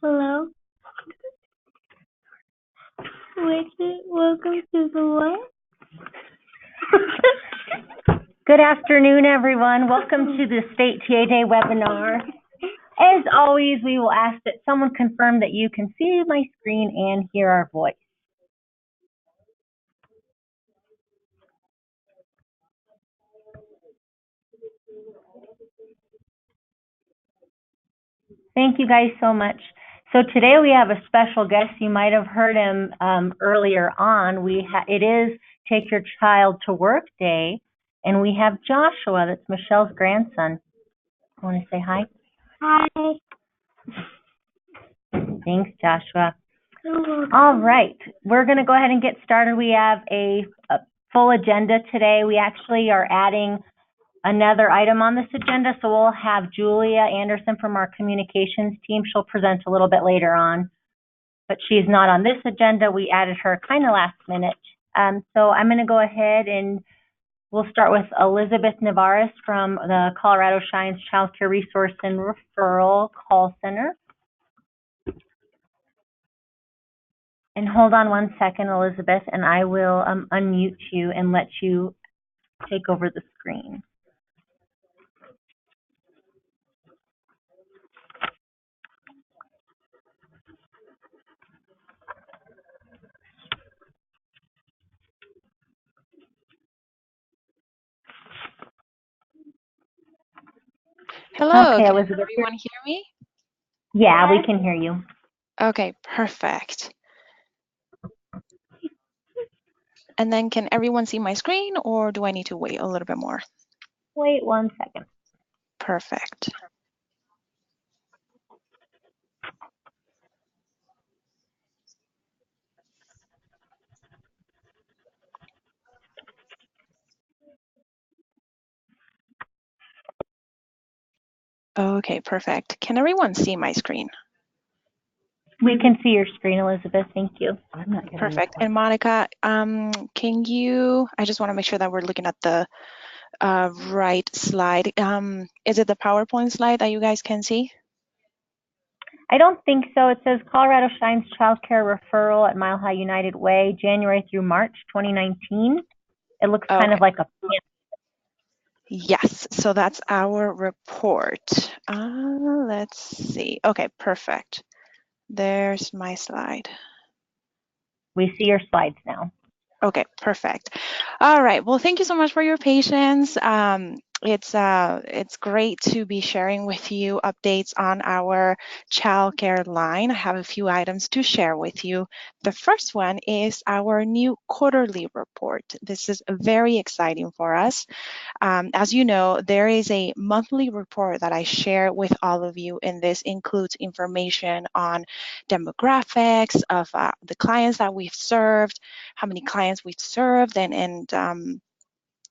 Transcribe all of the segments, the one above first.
Hello. Welcome to the what? Good afternoon, everyone. Welcome to the State TA Day webinar. As always, we will ask that someone confirm that you can see my screen and hear our voice. Thank you guys so much. So today we have a special guest. You might have heard him earlier on. It is Take Your Child to Work Day, and we have Joshua, that's Michelle's grandson. Want to say hi? Hi. Thanks, Joshua. All right, we're going to go ahead and get started. We have a full agenda today. We actually are adding another item on this agenda, so we'll have Julia Anderson from our communications team. She'll present a little bit later on, but she's not on this agenda. We added her kind of last minute. So I'm going to go ahead and we'll start with Elizabeth Nevarez from the Colorado Shines Childcare Resource and Referral Call Center. And hold on one second, Elizabeth, and I will unmute you and let you take over the screen. Hello, okay, can Elizabeth, everyone hear me? Yeah, we can hear you. Okay, perfect. And then can everyone see my screen, or do I need to wait a little bit more? Wait 1 second. Perfect. Okay, perfect. Can everyone see my screen? We can see your screen, Elizabeth. Thank you. Perfect. And Monica, can you, I just want to make sure that we're looking at the right slide. Is it the PowerPoint slide that you guys can see? I don't think so. It says Colorado Shines Childcare Referral at Mile High United Way, January through March 2019. It looks kind of like a Yes, so that's our report. Let's see. Okay, perfect. There's my slide. We see your slides now. Okay, perfect. All right. Well, thank you so much for your patience. It's great to be sharing with you updates on our childcare line. I have a few items to share with you. The first one is our new quarterly report. This is very exciting for us. As you know, there is a monthly report that I share with all of you, and this includes information on demographics of the clients that we've served, how many clients we've served, and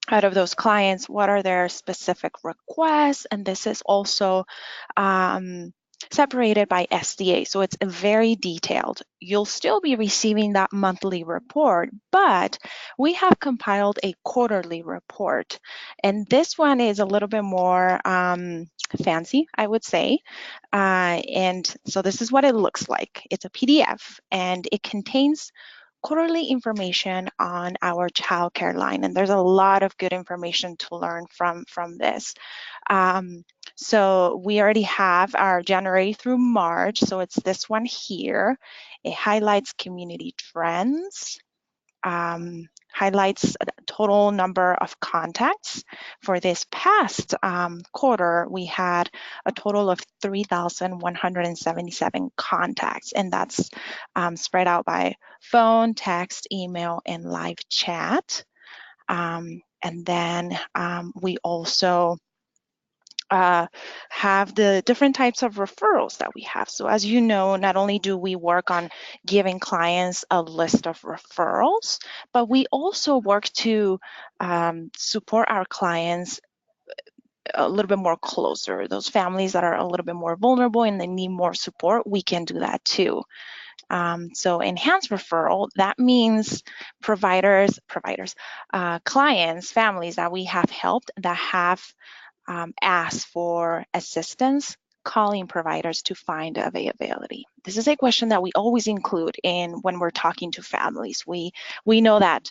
out of those clients, what are their specific requests. And this is also separated by SDA, so it's very detailed. You'll still be receiving that monthly report, but we have compiled a quarterly report, and this one is a little bit more fancy, I would say. And so this is what it looks like. It's a PDF, and it contains quarterly information on our childcare line, and there's a lot of good information to learn from this. So we already have our January through March, so it's this one here. It highlights community trends, highlights the total number of contacts. For this past quarter, we had a total of 3,177 contacts, and that's spread out by phone, text, email, and live chat. And then we also have the different types of referrals that we have. So as you know, not only do we work on giving clients a list of referrals, but we also work to support our clients a little bit more closer. Those families that are a little bit more vulnerable and they need more support, we can do that too. So enhanced referral, that means clients, families that we have helped that have asked for assistance calling providers to find availability. This is a question that we always include in when we're talking to families. We know that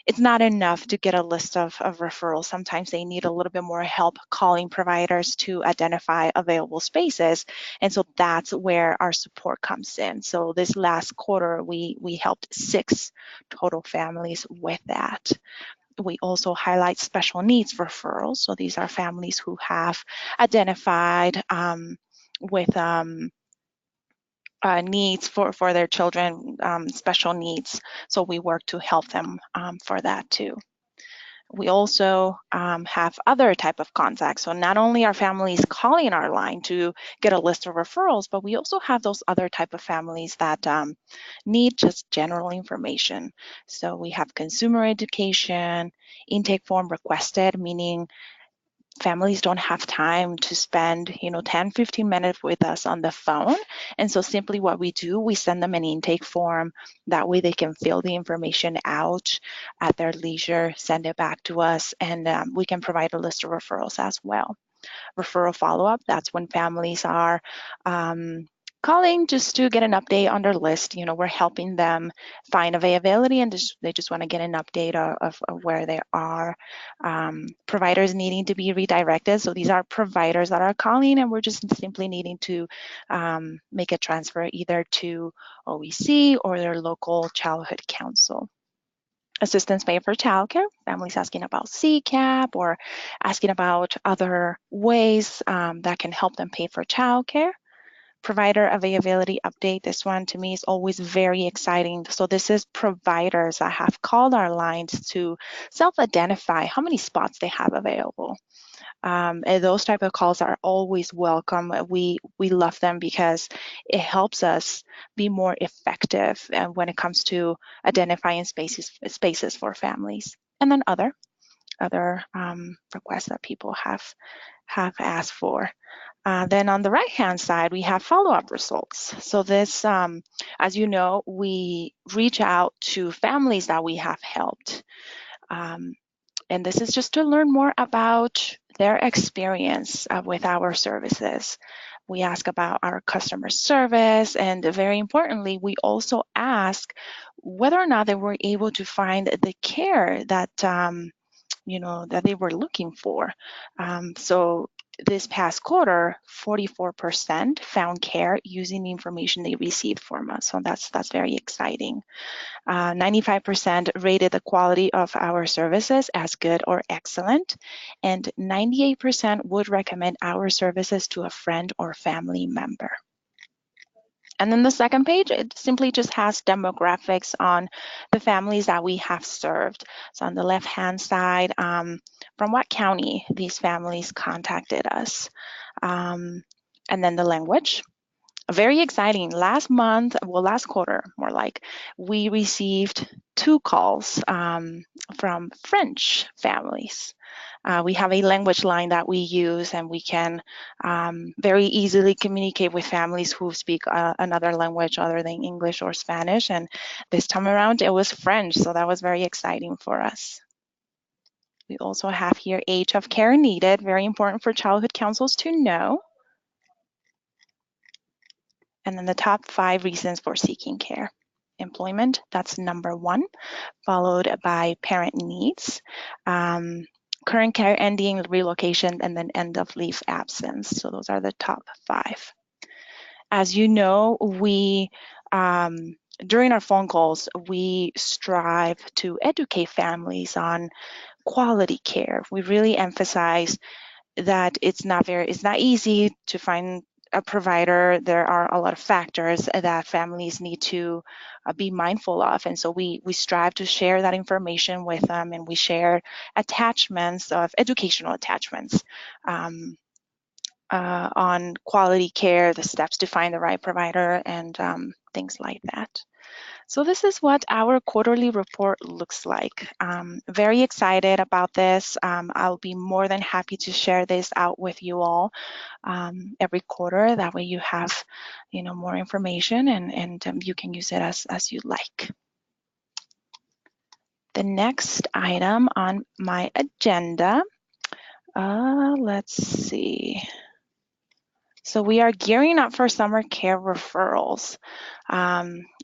it's not enough to get a list of referrals. Sometimes they need a little bit more help calling providers to identify available spaces. And so that's where our support comes in. So this last quarter, we helped 6 total families with that. We also highlight special needs referrals. So these are families who have identified with needs for their children, special needs. So we work to help them for that too. We also have other type of contacts. So not only are families calling our line to get a list of referrals, but we also have those other type of families that need just general information. So we have consumer education, intake form requested, meaning families don't have time to spend 10, 15 minutes with us on the phone. And so simply what we do, we send them an intake form. That way they can fill the information out at their leisure, send it back to us, and we can provide a list of referrals as well. Referral follow-up, that's when families are calling just to get an update on their list. We're helping them find availability, and they just want to get an update of where they are. Providers needing to be redirected. So these are providers that are calling, and we're just simply needing to make a transfer either to OEC or their local childhood council. Assistance pay for childcare, families asking about CCAP or asking about other ways that can help them pay for childcare. Provider availability update, this one to me is always very exciting. So this is providers that have called our lines to self-identify how many spots they have available. And those type of calls are always welcome. We love them because it helps us be more effective when it comes to identifying spaces for families. And then other requests that people have asked for. Then on the right-hand side, we have follow-up results. So this, as you know, we reach out to families that we have helped. And this is just to learn more about their experience with our services. We ask about our customer service, and very importantly, we also ask whether or not they were able to find the care that that they were looking for. So this past quarter, 44% found care using the information they received from us. So that's very exciting. 95% rated the quality of our services as good or excellent, and 98% would recommend our services to a friend or family member. And then the second page, it simply just has demographics on the families that we have served. So on the left-hand side, from what county these families contacted us. And then the language. Very exciting. Last quarter, more like, we received 2 calls from French families. We have a language line that we use, and we can very easily communicate with families who speak another language other than English or Spanish. And this time around, it was French, so that was very exciting for us. We also have here age of care needed, very important for childhood councils to know. And then the top 5 reasons for seeking care. Employment, that's number 1, followed by parent needs, current care ending, relocation, and then end of leave absence. So those are the top 5. As you know, we during our phone calls, we strive to educate families on quality care. We really emphasize that it's not easy to find a provider. There are a lot of factors that families need to be mindful of, and so we strive to share that information with them, and we share educational attachments on quality care, the steps to find the right provider, and things like that. So this is what our quarterly report looks like. Very excited about this. I'll be more than happy to share this out with you all every quarter. That way you have, more information, and you can use it as you like. The next item on my agenda, let's see. So we are gearing up for summer care referrals.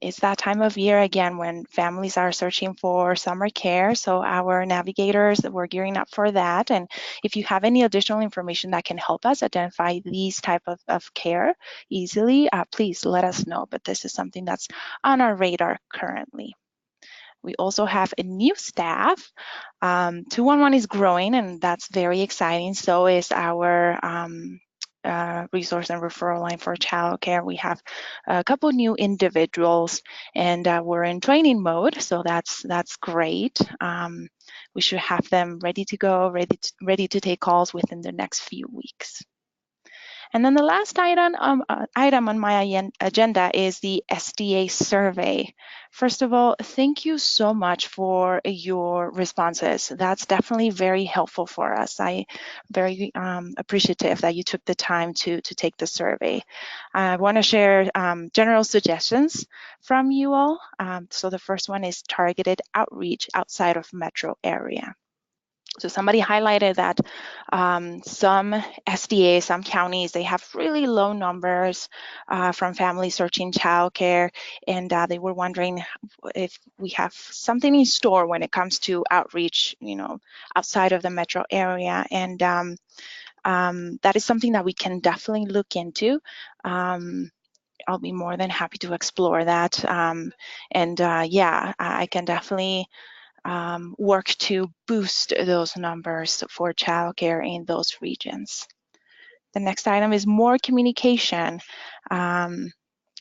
It's that time of year again when families are searching for summer care. So our navigators, we're gearing up for that. And if you have any additional information that can help us identify these type of care easily, please let us know. But this is something that's on our radar currently. We also have a new staff. 211 is growing, and that's very exciting. So is our resource and referral line for childcare. We have a couple new individuals, and we're in training mode, so that's great. We should have them ready to go, ready to take calls within the next few weeks. And then the last item on my agenda is the SDA survey. First of all, thank you so much for your responses. That's definitely very helpful for us. I'm very appreciative that you took the time to take the survey. I want to share general suggestions from you all. So the first one is targeted outreach outside of metro area. So somebody highlighted that some SDAs, some counties, they have really low numbers from families searching childcare, and they were wondering if we have something in store when it comes to outreach, outside of the metro area, and that is something that we can definitely look into. I'll be more than happy to explore that, yeah, I can definitely work to boost those numbers for childcare in those regions. The next item is more communication. And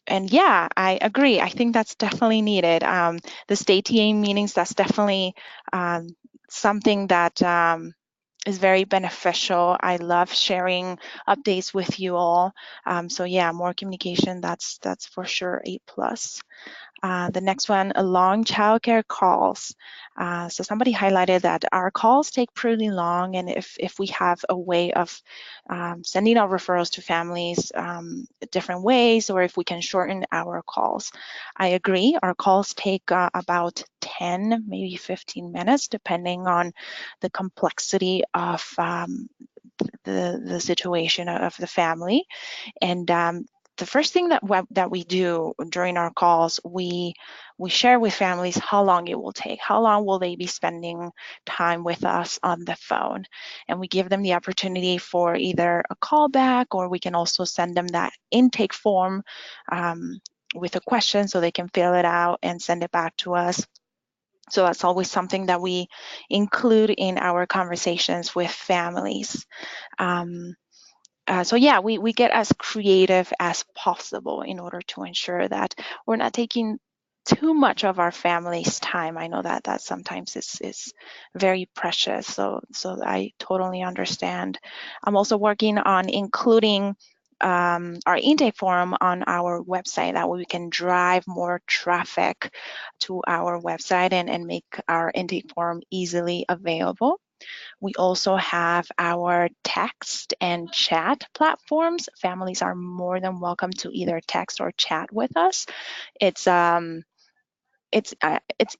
yeah, I agree. I think that's definitely needed. The state TA meetings, that's definitely something that is very beneficial. I love sharing updates with you all. So yeah, more communication, that's for sure a plus. The next one, long childcare calls. So somebody highlighted that our calls take pretty long, and if we have a way of sending out referrals to families different ways, or if we can shorten our calls. I agree, our calls take about 10, maybe 15 minutes, depending on the complexity of the situation of the family. And the first thing that we do during our calls, we share with families how long it will take, how long will they be spending time with us on the phone, and we give them the opportunity for either a call back, or we can also send them that intake form with a question so they can fill it out and send it back to us. So that's always something that we include in our conversations with families. So yeah, we get as creative as possible in order to ensure that we're not taking too much of our family's time. I know that sometimes is very precious, so I totally understand. I'm also working on including our intake form on our website. That way we can drive more traffic to our website and make our intake form easily available. We also have our text and chat platforms. Families are more than welcome to either text or chat with us. It's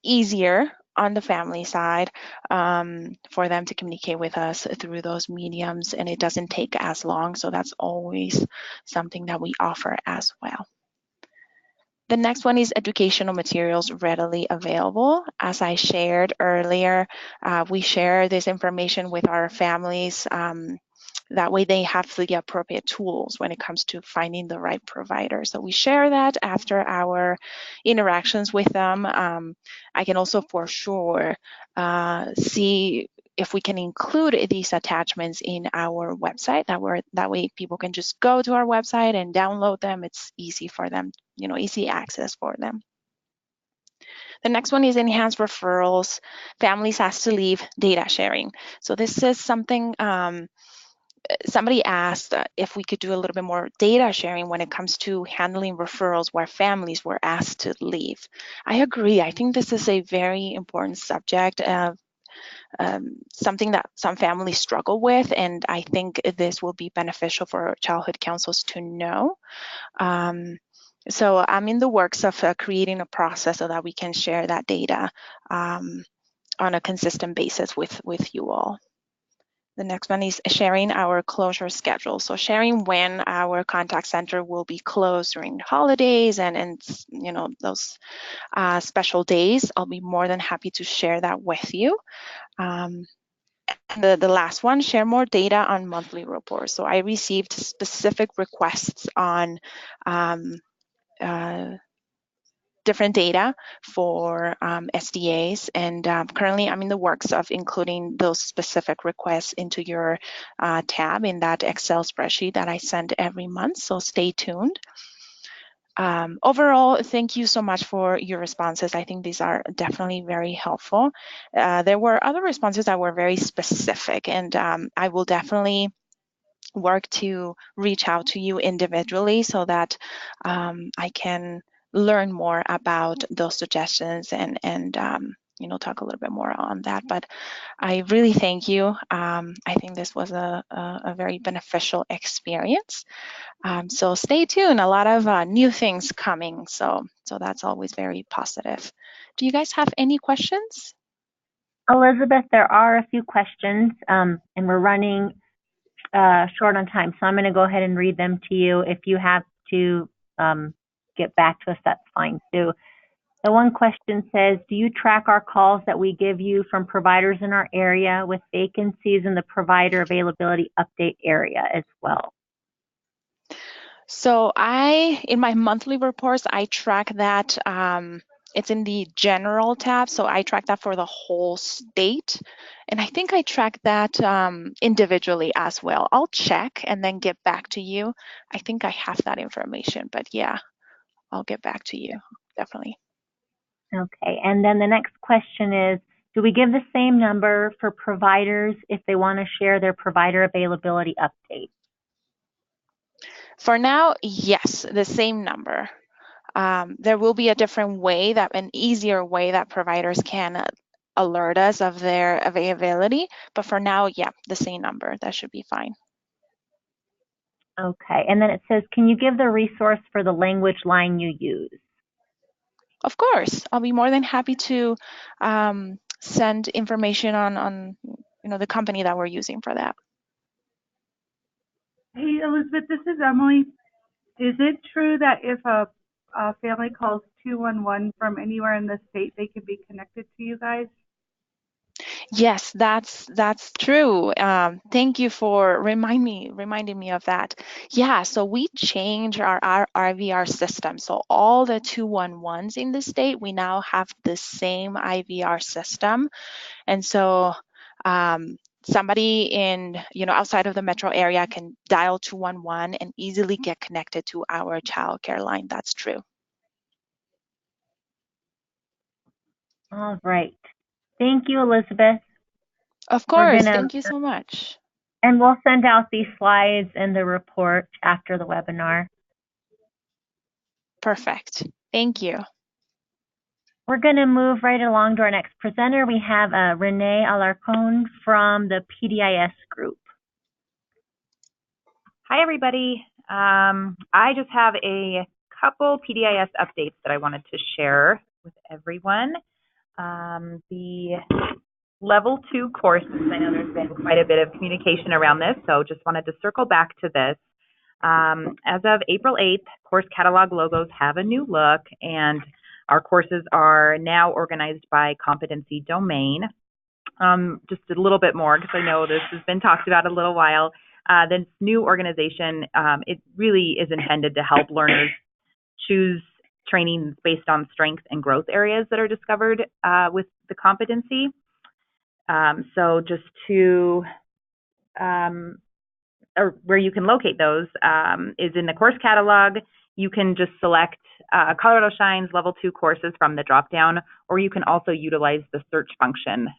easier on the family side for them to communicate with us through those mediums, and it doesn't take as long. So that's always something that we offer as well. The next one is educational materials readily available. As I shared earlier, we share this information with our families. That way they have the appropriate tools when it comes to finding the right provider. So we share that after our interactions with them. I can also for sure see if we can include these attachments in our website, that way people can just go to our website and download them. It's easy for them, easy access for them. The next one is enhanced referrals. Families asked to leave data sharing. So this is something somebody asked if we could do a little bit more data sharing when it comes to handling referrals where families were asked to leave. I agree. I think this is a very important subject. Something that some families struggle with, and I think this will be beneficial for childhood councils to know. So I'm in the works of creating a process so that we can share that data on a consistent basis with you all. The next one is sharing our closure schedule. So sharing when our contact center will be closed during the holidays and you know, those special days. I'll be more than happy to share that with you. The last one, share more data on monthly reports. So I received specific requests on different data for SDAs, and currently I'm in the works of including those specific requests into your tab in that Excel spreadsheet that I send every month, so stay tuned. Overall, thank you so much for your responses. I think these are definitely very helpful. There were other responses that were very specific, and I will definitely work to reach out to you individually so that I can learn more about those suggestions and you know, talk a little bit more on that. But I really thank you. I think this was a very beneficial experience. So stay tuned. A lot of new things coming. So that's always very positive. Do you guys have any questions? Elizabeth, there are a few questions, and we're running short on time, so I'm going to go ahead and read them to you. If you have to get back to us, that's fine too. The one question says, do you track our calls that we give you from providers in our area with vacancies in the provider availability update area as well? So in my monthly reports, I track that. It's in the general tab, so I track that for the whole state. And I think I track that individually as well. I'll check and then get back to you. I think I have that information, but yeah, I'll get back to you, definitely. Okay, and then the next question is, do we give the same number for providers if they want to share their provider availability update? For now, yes, the same number. There will be a different way, an easier way that providers can alert us of their availability. But for now, yeah, the same number. That should be fine. Okay, and then it says, can you give the resource for the language line you use? Of course, I'll be more than happy to send information on you know, the company that we're using for that. Hey, Elizabeth, this is Emily. Is it true that if a family calls 211 from anywhere in the state, they can be connected to you guys? Yes, that's true. Thank you for reminding me of that. Yeah, so we changed our IVR system. So all the 211s in the state, we now have the same IVR system. And so somebody in, you know, outside of the metro area can dial 211 and easily get connected to our childcare line. That's true. All right. Thank you, Elizabeth. Of course. Thank you so much. And we'll send out these slides and the report after the webinar. Perfect. Thank you. We're going to move right along to our next presenter. We have Renee Alarcon from the PDIS group. Hi, everybody. I just have a couple PDIS updates that I wanted to share with everyone. The Level 2 courses, I know there's been quite a bit of communication around this, so just wanted to circle back to this. As of April 8th, course catalog logos have a new look, and our courses are now organized by competency domain. Just a little bit more, because I know this has been talked about a little while. This new organization, it really is intended to help learners choose trainings based on strength and growth areas that are discovered with the competency. So just to, or where you can locate those is in the course catalog. You can just select Colorado Shines Level 2 courses from the dropdown, or you can also utilize the search function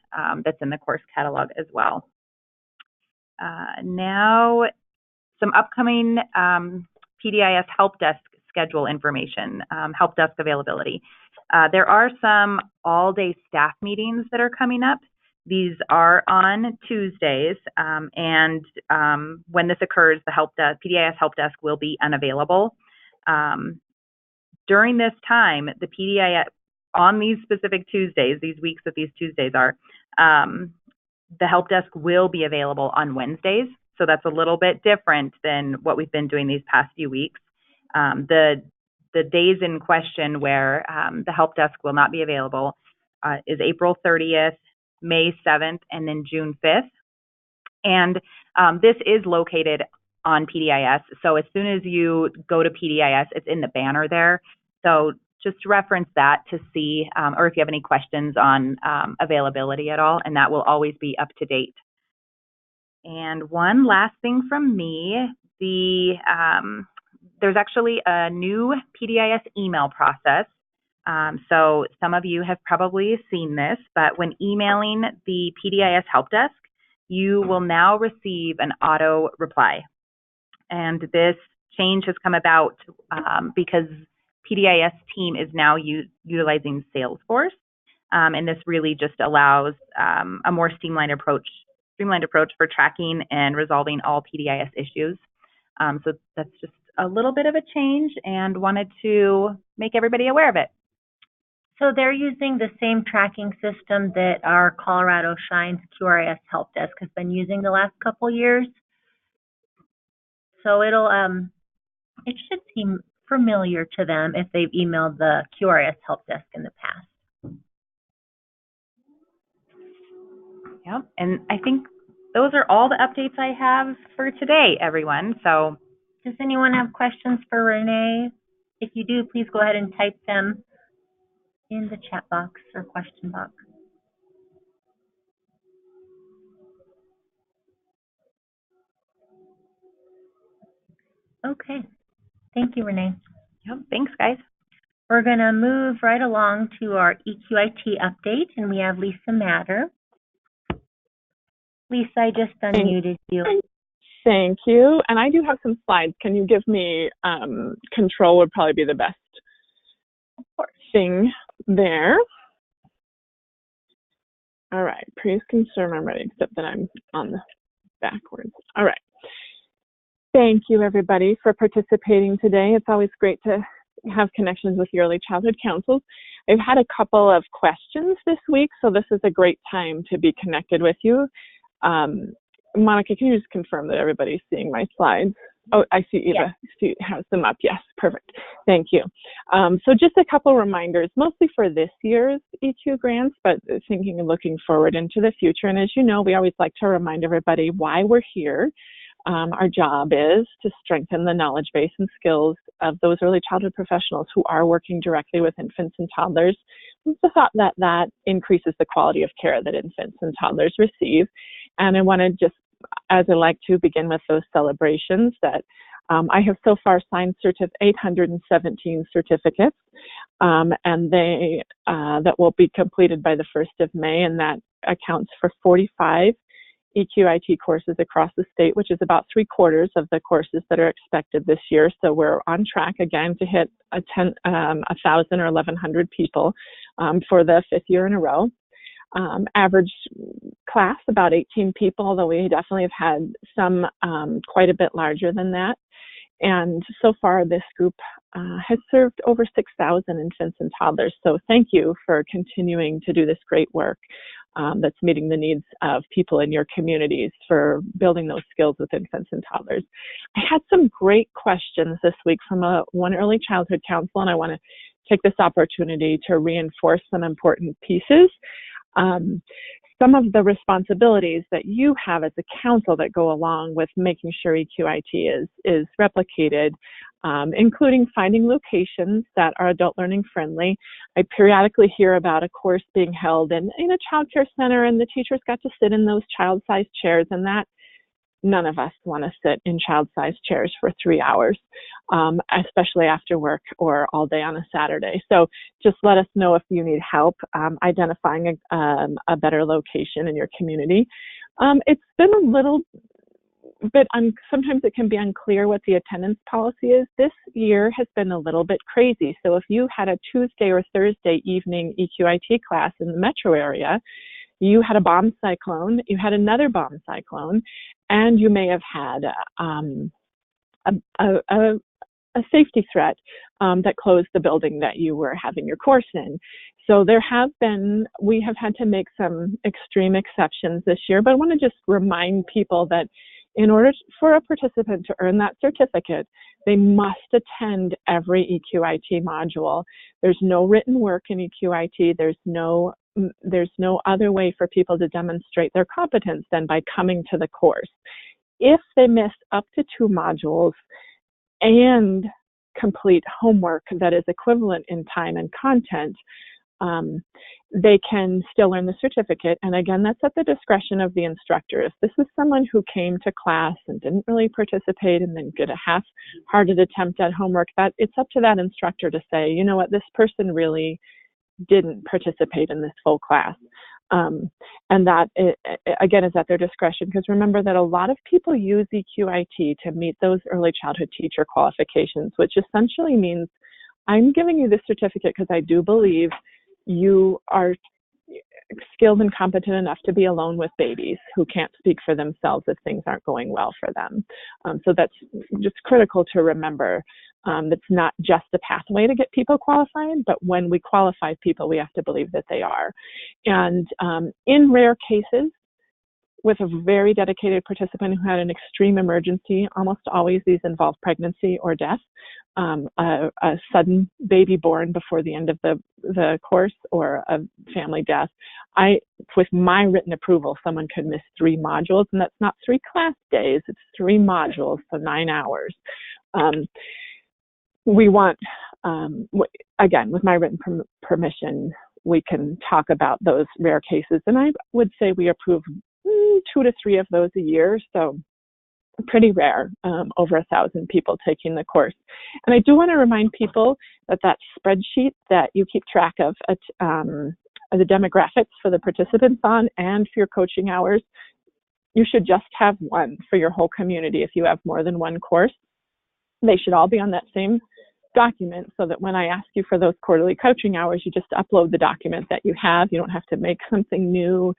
that's in the course catalog as well. Now, some upcoming PDIS help desk schedule information, help desk availability. There are some all-day staff meetings that are coming up. These are on Tuesdays, and when this occurs, the PDIS help desk will be unavailable. During this time, the PDIS, on these specific Tuesdays, these weeks that these Tuesdays are, the help desk will be available on Wednesdays. So that's a little bit different than what we've been doing these past few weeks. The days in question where the help desk will not be available is April 30th, May 7th, and then June 5th. And this is located on PDIS. So as soon as you go to PDIS, it's in the banner there. So just reference that to see, or if you have any questions on availability at all, and that will always be up to date. And one last thing from me, there's actually a new PDIS email process. So some of you have probably seen this, but when emailing the PDIS help desk, you will now receive an auto reply. And this change has come about because PDIS team is now utilizing Salesforce. And this really just allows a more streamlined approach for tracking and resolving all PDIS issues. So that's just a little bit of a change and wanted to make everybody aware of it. So they're using the same tracking system that our Colorado Shines QRIS help desk has been using the last couple years. So it should seem familiar to them if they've emailed the QRIS help desk in the past. Yep, and I think those are all the updates I have for today, everyone. So does anyone have questions for Renee? If you do, please go ahead and type them in the chat box or question box. Okay, thank you, Renee. Yep, thanks, guys. We're going to move right along to our EQIT update, and we have Lisa Matter. Lisa, I just unmuted you. Thank you. And I do have some slides. Can you give me control would probably be the best thing there. All right, please confirm I'm ready, except that I'm on the backwards. All right. Thank you, everybody, for participating today. It's always great to have connections with your early childhood councils. I've had a couple of questions this week, so this is a great time to be connected with you. Monica, can you just confirm that everybody's seeing my slides? Oh, I see Eva has them up. Yes, perfect. Thank you. So just a couple reminders, mostly for this year's EQ grants, but thinking and looking forward into the future. And as you know, we always like to remind everybody why we're here. Our job is to strengthen the knowledge base and skills of those early childhood professionals who are working directly with infants and toddlers, with the thought that that increases the quality of care that infants and toddlers receive. And I want to just, as I like to, begin with those celebrations that I have so far signed 817 certificates, and they that will be completed by the 1st of May, and that accounts for 45 EQIT courses across the state, which is about 3/4 of the courses that are expected this year. So we're on track again to hit 1,000 or 1,100 people for the 5th year in a row. Average class, about 18 people, although we definitely have had some quite a bit larger than that. And so far, this group has served over 6,000 infants and toddlers. So thank you for continuing to do this great work that's meeting the needs of people in your communities for building those skills with infants and toddlers. I had some great questions this week from one early childhood council, and I want to take this opportunity to reinforce some important pieces. Some of the responsibilities that you have as a council that go along with making sure EQIT is replicated, including finding locations that are adult learning friendly. I periodically hear about a course being held in a childcare center, and the teachers got to sit in those child-sized chairs, and that none of us want to sit in child-sized chairs for 3 hours, especially after work or all day on a Saturday. So just let us know if you need help identifying a better location in your community. It's been a little bit, sometimes it can be unclear what the attendance policy is. This year has been a little bit crazy. So if you had a Tuesday or Thursday evening EQIT class in the metro area, you had a bomb cyclone, you had another bomb cyclone, and you may have had a safety threat that closed the building that you were having your course in. So we have had to make some extreme exceptions this year, but I want to just remind people that in order for a participant to earn that certificate, they must attend every EQIT module. There's no written work in EQIT. There's no other way for people to demonstrate their competence than by coming to the course. If they miss up to 2 modules and complete homework that is equivalent in time and content, they can still earn the certificate. And again, that's at the discretion of the instructor. If this is someone who came to class and didn't really participate and then did a half-hearted attempt at homework, that it's up to that instructor to say, you know what, this person really didn't participate in this full class. And that, again, is at their discretion, because remember that a lot of people use EQIT to meet those early childhood teacher qualifications, which essentially means I'm giving you this certificate because I do believe you are skilled and competent enough to be alone with babies who can't speak for themselves if things aren't going well for them. So that's just critical to remember. It's not just a pathway to get people qualified, but when we qualify people, we have to believe that they are. And in rare cases, with a very dedicated participant who had an extreme emergency, almost always these involve pregnancy or death, a sudden baby born before the end of the course, or a family death. With my written approval, someone could miss 3 modules, and that's not 3 class days, it's 3 modules, so 9 hours. We want, again, with my written permission, we can talk about those rare cases, and I would say we approve 2 to 3 of those a year, so pretty rare, over 1,000 people taking the course. And I do want to remind people that spreadsheet that you keep track of the demographics for the participants on and for your coaching hours, you should just have one for your whole community. If you have more than one course, they should all be on that same document, so that when I ask you for those quarterly coaching hours, you just upload the document that you have. You don't have to make something new.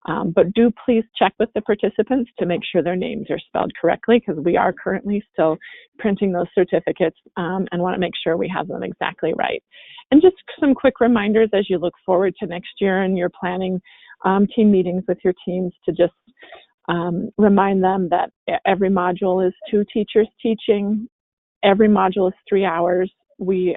But do please check with the participants to make sure their names are spelled correctly, because we are currently still printing those certificates and want to make sure we have them exactly right. And just some quick reminders as you look forward to next year and you're planning team meetings with your teams, to just remind them that every module is 2 teachers teaching. Every module is 3 hours. We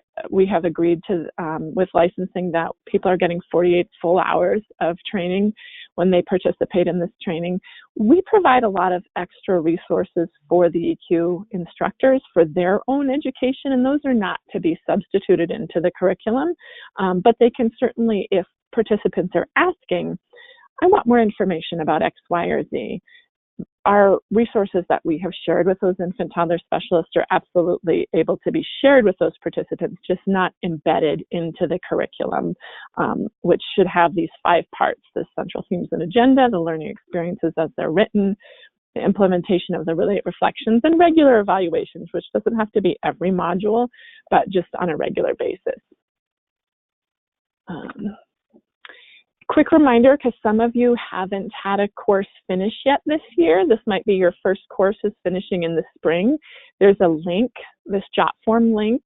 have agreed to, with licensing, that people are getting 48 full hours of training when they participate in this training. We provide a lot of extra resources for the EQ instructors for their own education, and those are not to be substituted into the curriculum, but they can certainly, if participants are asking, I want more information about X, Y, or Z, our resources that we have shared with those infant toddler specialists are absolutely able to be shared with those participants, just not embedded into the curriculum, which should have these 5 parts: the central themes and agenda, the learning experiences as they're written, the implementation of the relate reflections, and regular evaluations, which doesn't have to be every module, but just on a regular basis. Quick reminder, because some of you haven't had a course finish yet this year, this might be your first course is finishing in the spring. There's a link, this JotForm link,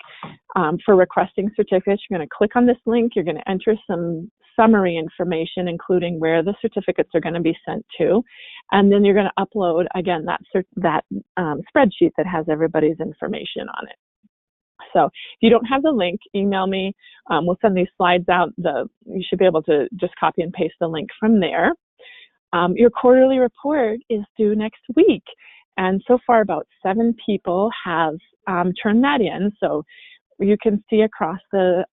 for requesting certificates. You're going to click on this link. You're going to enter some summary information, including where the certificates are going to be sent to. And then you're going to upload, again, that spreadsheet that has everybody's information on it. So if you don't have the link, email me. We'll send these slides out. You should be able to just copy and paste the link from there. Your quarterly report is due next week. And so far, about 7 people have turned that in. So you can see across the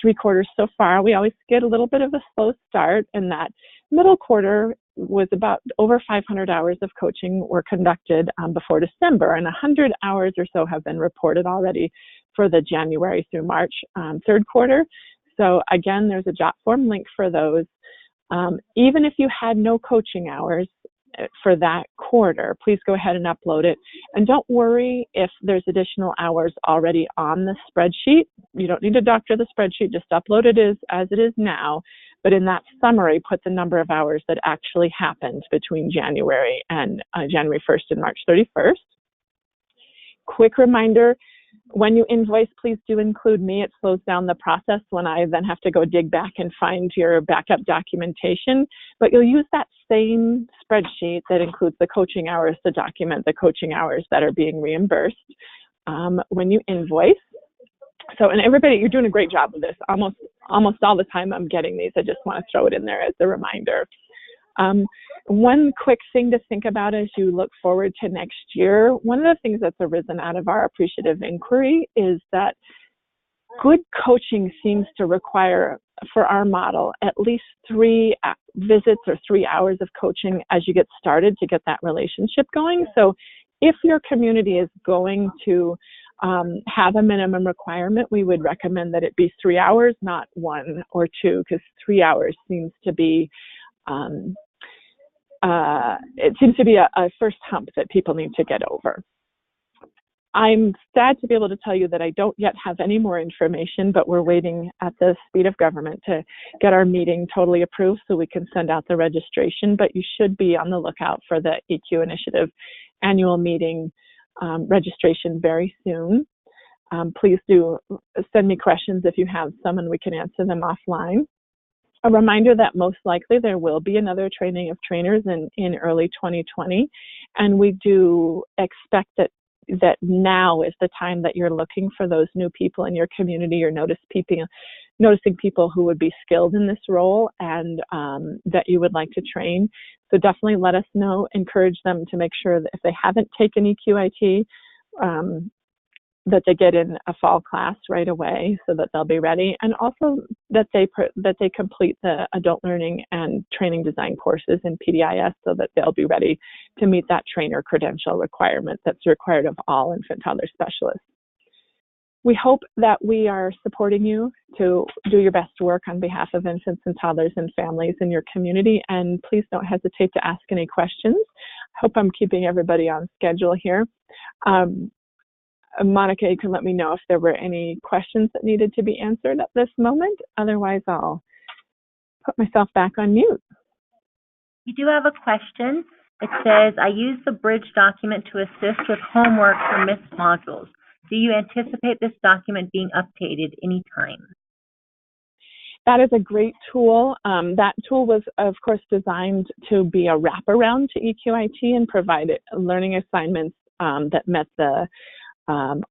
3 quarters so far, we always get a little bit of a slow start, and that middle quarter was about over 500 hours of coaching were conducted before December, and 100 hours or so have been reported already for the January through March 3rd quarter. So again, there's a JotForm link for those. Even if you had no coaching hours for that quarter, please go ahead and upload it. And don't worry if there's additional hours already on the spreadsheet. You don't need to doctor the spreadsheet, just upload it as it is now. But in that summary, put the number of hours that actually happened between January 1st and March 31st. Quick reminder, When you invoice, please do include me. It slows down the process when I then have to go dig back and find your backup documentation. But you'll use that same spreadsheet that includes the coaching hours to document the coaching hours that are being reimbursed when you invoice. So, and everybody, you're doing a great job of this. Almost all the time I'm getting these. I just want to throw it in there as a reminder. One quick thing to think about as you look forward to next year, one of the things that's arisen out of our appreciative inquiry is that good coaching seems to require, for our model, at least 3 visits or 3 hours of coaching as you get started to get that relationship going. So if your community is going to have a minimum requirement, we would recommend that it be 3 hours, not 1 or 2, because 3 hours seems to be a first hump that people need to get over. I'm sad to be able to tell you that I don't yet have any more information, but we're waiting at the speed of government to get our meeting totally approved so we can send out the registration. But you should be on the lookout for the EQ Initiative annual meeting registration very soon. Please do send me questions if you have some, and we can answer them offline. A reminder that most likely there will be another training of trainers in early 2020, and we do expect that now is the time that you're looking for those new people in your community. You're noticing people who would be skilled in this role and that you would like to train. So definitely let us know. Encourage them to make sure that if they haven't taken EQIT, that they get in a fall class right away so that they'll be ready, and also that they complete the adult learning and training design courses in PDIS so that they'll be ready to meet that trainer credential requirement that's required of all infant toddler specialists. We hope that we are supporting you to do your best work on behalf of infants and toddlers and families in your community, and please don't hesitate to ask any questions. I hope I'm keeping everybody on schedule here. Monica, you can let me know if there were any questions that needed to be answered at this moment. Otherwise, I'll put myself back on mute. You do have a question. It says, I use the bridge document to assist with homework for missed modules. Do you anticipate this document being updated anytime? That is a great tool. That tool was, of course, designed to be a wraparound to EQIT and provide learning assignments that met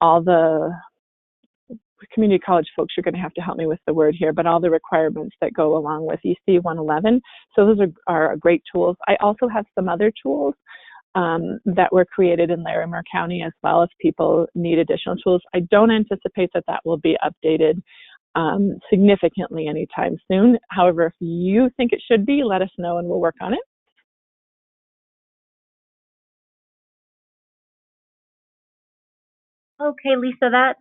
all the community college folks, you're going to have to help me with the word here, but all the requirements that go along with EC 111. So those are great tools. I also have some other tools that were created in Larimer County as well if people need additional tools. I don't anticipate that will be updated significantly anytime soon. However, if you think it should be, let us know and we'll work on it. Okay, Lisa, that's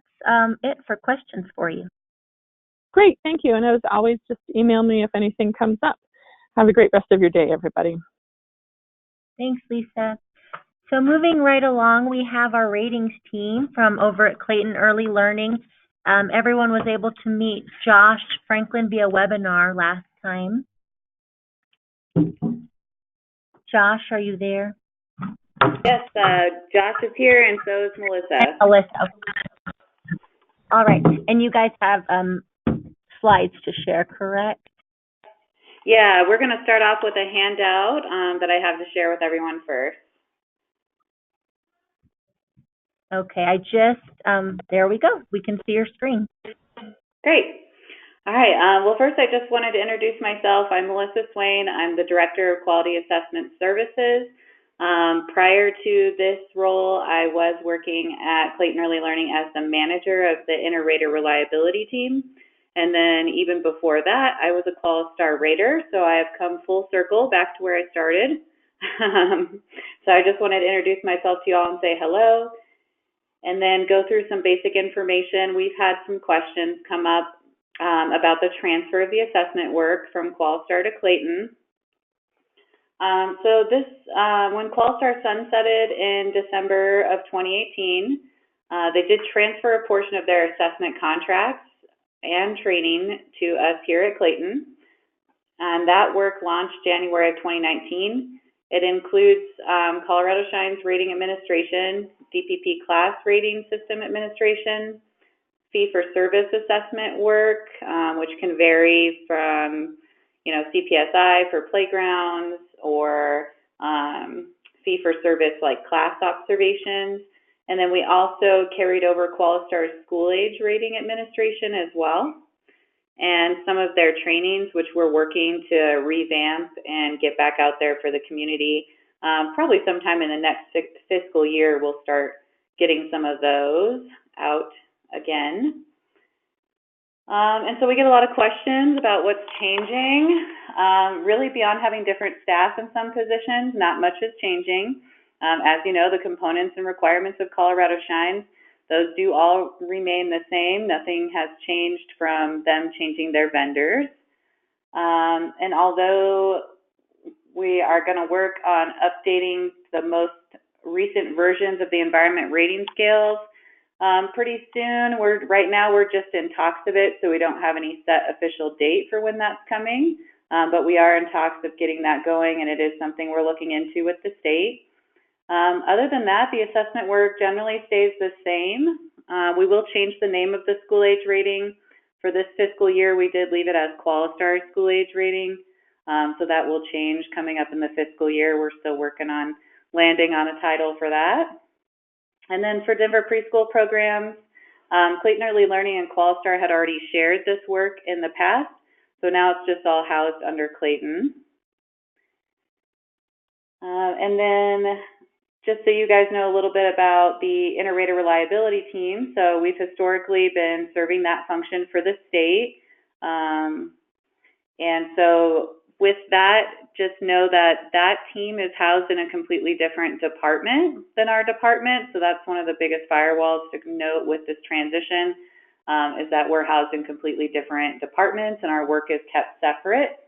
it for questions for you. Great, thank you. And as always, just email me if anything comes up. Have a great rest of your day, everybody. Thanks, Lisa. So moving right along, we have our ratings team from over at Clayton Early Learning. Everyone was able to meet Josh Franklin via webinar last time. Josh, are you there? Yes, Josh is here, and so is Melissa. And Melissa. All right, and you guys have slides to share, correct? Yeah, we're going to start off with a handout that I have to share with everyone first. Okay, I just, there we go. We can see your screen. Great. All right, well, first I just wanted to introduce myself. I'm Melissa Swain. I'm the Director of Quality Assessment Services. Prior to this role, I was working at Clayton Early Learning as the manager of the inter-rater reliability team. And then even before that, I was a Qual-Star rater, so I have come full circle back to where I started. So I just wanted to introduce myself to you all and say hello, and then go through some basic information. We've had some questions come up about the transfer of the assessment work from Qual-Star to Clayton. So this, when Qual-Star sunsetted in December of 2018, they did transfer a portion of their assessment contracts and training to us here at Clayton. And that work launched January of 2019. It includes Colorado Shine's rating administration, DPP class rating system administration, fee-for-service assessment work, which can vary from, CPSI for playgrounds or fee-for-service like class observations. And then we also carried over Qualistar's school age rating administration as well, and some of their trainings, which we're working to revamp and get back out there for the community. Probably sometime in the next fiscal year, we'll start getting some of those out again. And so we get a lot of questions about what's changing. Really beyond having different staff in some positions, not much is changing. As you know, the components and requirements of Colorado Shine, those do all remain the same. Nothing has changed from them changing their vendors. And although we are going to work on updating the most recent versions of the environment rating scales pretty soon, right now we're just in talks of it, so we don't have any set official date for when that's coming. But we are in talks of getting that going, and it is something we're looking into with the state. Other than that, the assessment work generally stays the same. We will change the name of the school age rating. For this fiscal year, we did leave it as Qualistar school age rating. So that will change coming up in the fiscal year. We're still working on landing on a title for that. And then for Denver preschool programs, Clayton Early Learning and Qualistar had already shared this work in the past. So now it's just all housed under Clayton. And then just so you guys know a little bit about the inter-rater reliability team. So we've historically been serving that function for the state. And so with that, just know that that team is housed in a completely different department than our department. So that's one of the biggest firewalls to note with this transition, is that we're housed in completely different departments and our work is kept separate.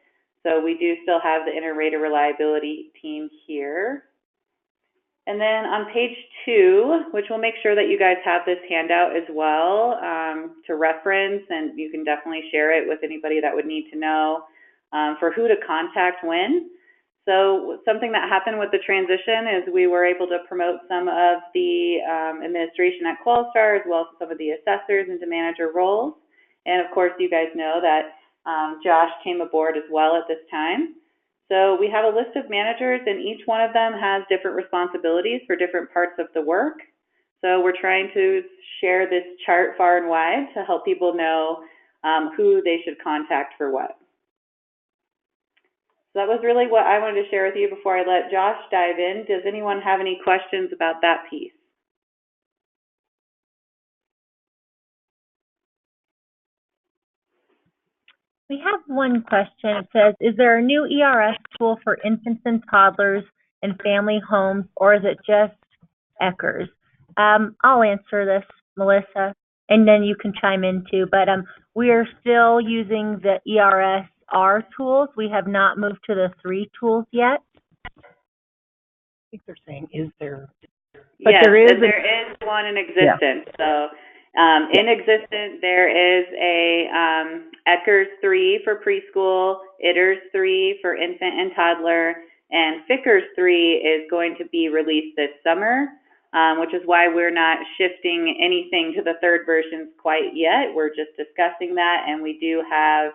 So we do still have the inter-rater reliability team here. And then on page 2, which we'll make sure that you guys have this handout as well to reference, and you can definitely share it with anybody that would need to know for who to contact when. So something that happened with the transition is we were able to promote some of the administration at Qualistar as well as some of the assessors into manager roles. And of course, you guys know that Josh came aboard as well at this time. So we have a list of managers, and each one of them has different responsibilities for different parts of the work. So we're trying to share this chart far and wide to help people know who they should contact for what. So that was really what I wanted to share with you before I let Josh dive in. Does anyone have any questions about that piece? We have one question. It says, is there a new ERS tool for infants and toddlers and family homes, or is it just Eqip? I'll answer this, Melissa, and then you can chime in too. But we are still using the ERS-R tools. We have not moved to the 3 tools yet. I think they're saying, is there? But yes, there is one in existence. Yeah. So in existence, there is a Eqip 3 for preschool, ITERS 3 for infant and toddler, and FICRS 3 is going to be released this summer, which is why we're not shifting anything to the 3rd versions quite yet. We're just discussing that, and we do have,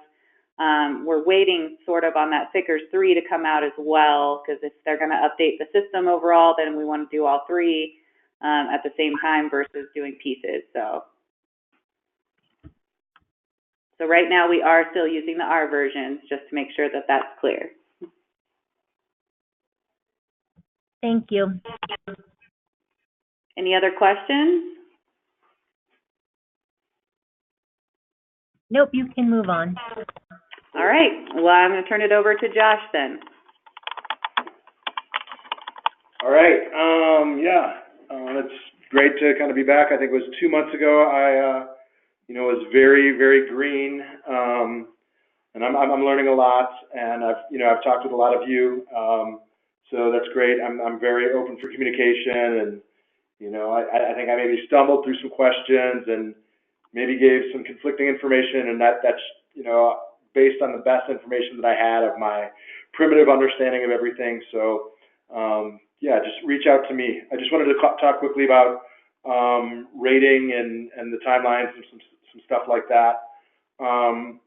we're waiting sort of on that FICRS 3 to come out as well, because if they're going to update the system overall, then we want to do all 3 at the same time versus doing pieces. So right now we are still using the R versions, just to make sure that that's clear. Thank you. Any other questions? Nope, you can move on. All right. Well, I'm going to turn it over to Josh then. All right. It's great to kind of be back. I think it was 2 months ago. I was very, very green, and I'm learning a lot. And I've talked with a lot of you, so that's great. I'm very open for communication, and I think I maybe stumbled through some questions and maybe gave some conflicting information, and that's based on the best information that I had of my primitive understanding of everything. So just reach out to me. I just wanted to talk quickly about rating and the timelines and some stuff like that, and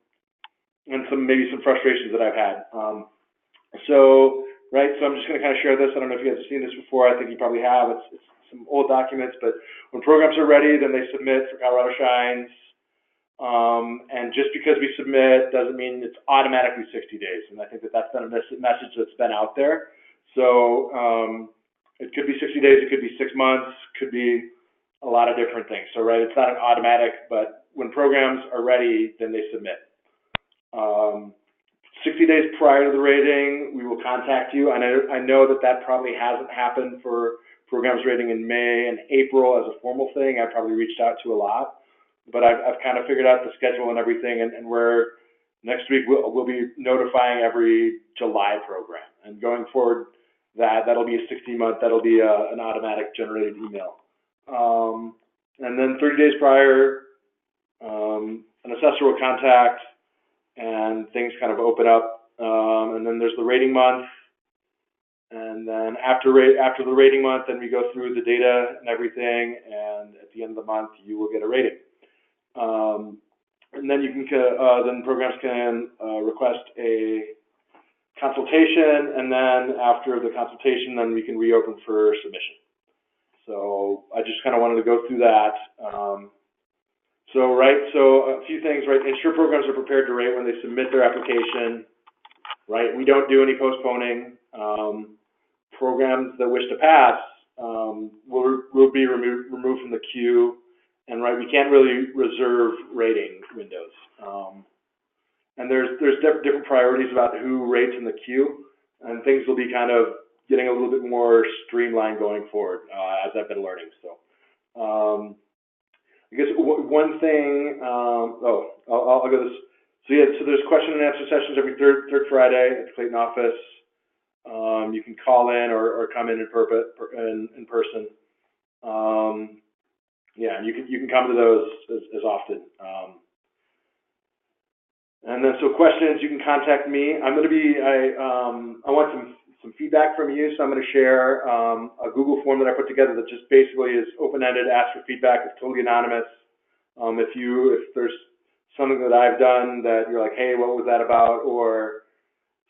maybe some frustrations that I've had. So I'm just going to kind of share this. I don't know if you guys have seen this before. I think you probably have. It's some old documents, but when programs are ready, then they submit for Colorado Shines. And just because we submit doesn't mean it's automatically 60 days. And I think that's been a message that's been out there. So it could be 60 days, it could be 6 months, could be a lot of different things. So it's not an automatic, but when programs are ready, then they submit. 60 days prior to the rating, we will contact you. And I know that probably hasn't happened for programs rating in May and April as a formal thing. I've probably reached out to a lot, but I've kind of figured out the schedule and everything, and we're next week we'll be notifying every July program, and going forward that'll be a 60-month, that'll be an automatic generated email. And then 30 days prior, an assessor will contact, and things kind of open up. And then there's the rating month, and then after the rating month, then we go through the data and everything, and at the end of the month, you will get a rating. And then then programs can request a consultation, and then after the consultation, then we can reopen for submission. So I just kind of wanted to go through that. So a few things, ensure programs are prepared to rate when they submit their application, We don't do any postponing. Programs that wish to pass will be removed from the queue, and we can't really reserve rating windows. And there's different priorities about who rates in the queue, and things will be kind of getting a little bit more streamlined going forward as I've been learning. So I guess one thing, I'll go this. So there's question and answer sessions every third Friday at the Clayton office. You can call in or come in person. And you can come to those as often. And then questions, you can contact me. I'm going to be, I want some feedback from you, so I'm going to share a Google form that I put together that just basically is open-ended, ask for feedback. It's totally anonymous. If there's something that I've done that you're like, hey, what was that about? Or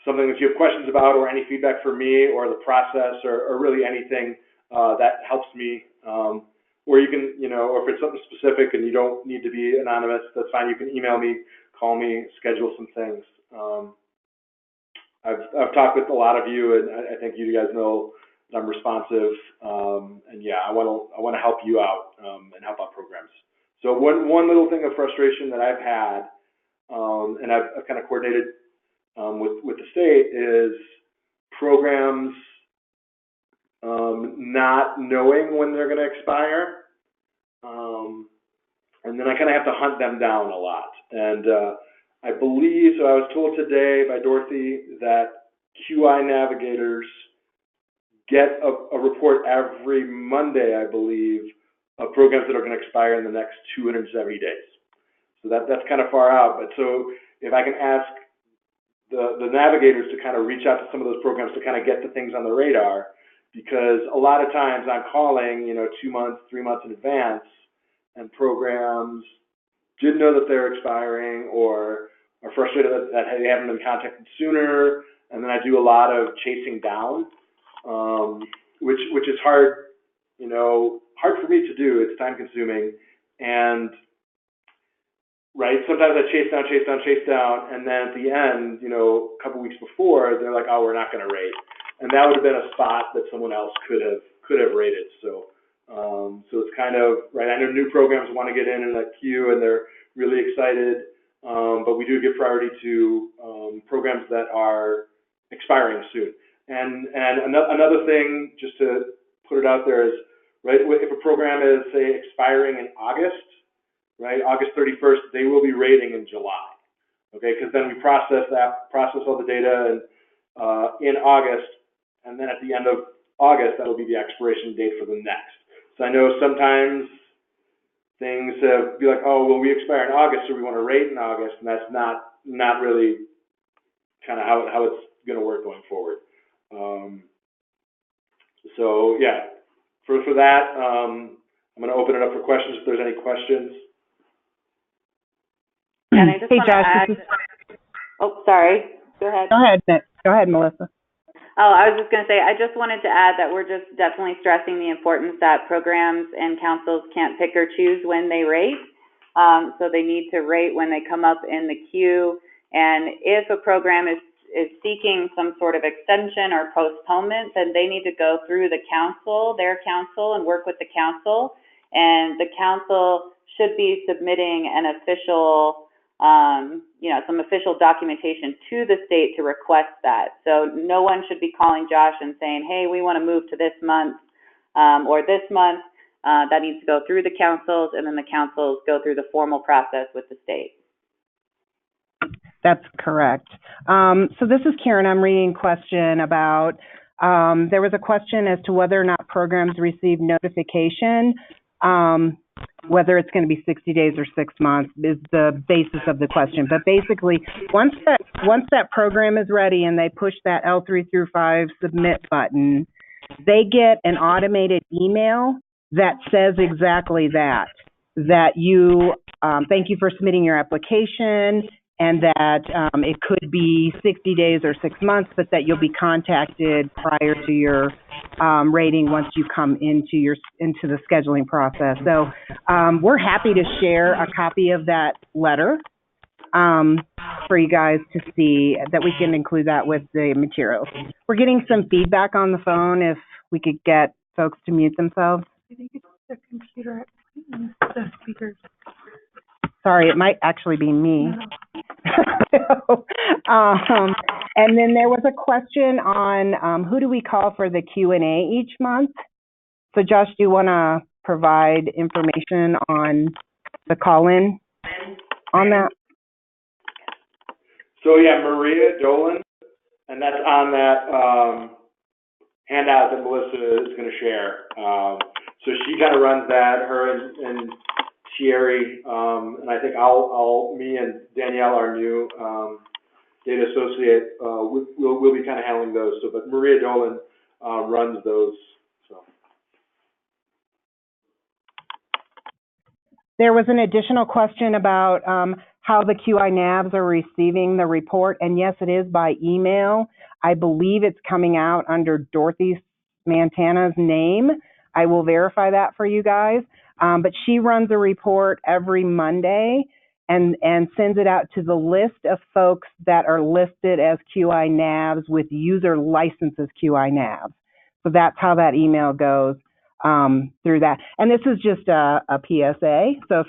something that you have questions about, or any feedback for me or the process, or really anything that helps me. Or you can, or if it's something specific and you don't need to be anonymous, that's fine. You can email me, call me, schedule some things. I've talked with a lot of you, and I think you guys know that I'm responsive. And yeah, I want to help you out and help out programs. So one little thing of frustration that I've had, and I've kind of coordinated with the state, is programs not knowing when they're going to expire, and then I kind of have to hunt them down a lot. And I believe, so I was told today by Dorothy that QI navigators get a report every Monday, I believe, of programs that are going to expire in the next 270 days. So that's kind of far out. But so if I can ask the navigators to kind of reach out to some of those programs to kind of get the things on the radar, because a lot of times I'm calling, 2 months, 3 months in advance, and programs didn't know that they're expiring or are frustrated that they haven't been contacted sooner. And then I do a lot of chasing down, which is hard, hard for me to do. It's time consuming. And sometimes I chase down, and then at the end, a couple weeks before, they're like, oh, we're not going to rate. And that would have been a spot that someone else could have rated. So it's kind of, I know new programs want to get in that queue, and they're really excited, but we do give priority to programs that are expiring soon. And another thing, just to put it out there, is, if a program is, say, expiring in August, August 31st, they will be rating in July, okay? Because then we process all the data in August, and then at the end of August, that'll be the expiration date for the next. So I know sometimes things be like, oh, well, we expire in August, so we want to rate in August, and that's not really kind of how it's going to work going forward. So yeah, for that, I'm going to open it up for questions if there's any questions. And I just Hey, want to Josh, add, oh, sorry, go ahead. Go ahead, Melissa. Oh, I was just going to say, I just wanted to add that we're just definitely stressing the importance that programs and councils can't pick or choose when they rate. So they need to rate when they come up in the queue. And if a program is seeking some sort of extension or postponement, then they need to go through the council, their council, and work with the council. And the council should be submitting an official, some official documentation to the state to request that. So no one should be calling Josh and saying, hey, we want to move to this month or this month. That needs to go through the councils, and then the councils go through the formal process with the state. That's correct. So this is Karen. I'm reading a question about, there was a question as to whether or not programs receive notification, whether it's going to be 60 days or 6 months is the basis of the question. But basically, once that program is ready and they push that L3 through 5 submit button, they get an automated email that says exactly that you, thank you for submitting your application, and that it could be 60 days or 6 months, but that you'll be contacted prior to your rating once you come into the scheduling process. So we're happy to share a copy of that letter for you guys to see, that we can include that with the materials. We're getting some feedback on the phone if we could get folks to mute themselves. I think it's the computer, the speakers. Sorry, it might actually be me. And then there was a question on who do we call for the Q&A each month? So Josh, do you want to provide information on the call-in on that? So yeah, Maria Dolan, and that's on that handout that Melissa is going to share. So she kind of runs that, her and Thierry, and I think me and Danielle, our new data associate, we'll be kind of handling those. So, but Maria Dolan runs those. So. There was an additional question about how the QI NAVs are receiving the report, and yes, it is by email. I believe it's coming out under Dorothy Montana's name. I will verify that for you guys. But she runs a report every Monday and sends it out to the list of folks that are listed as QI NAVs with user licenses QI NAVs. So that's how that email goes through that. And this is just a PSA. So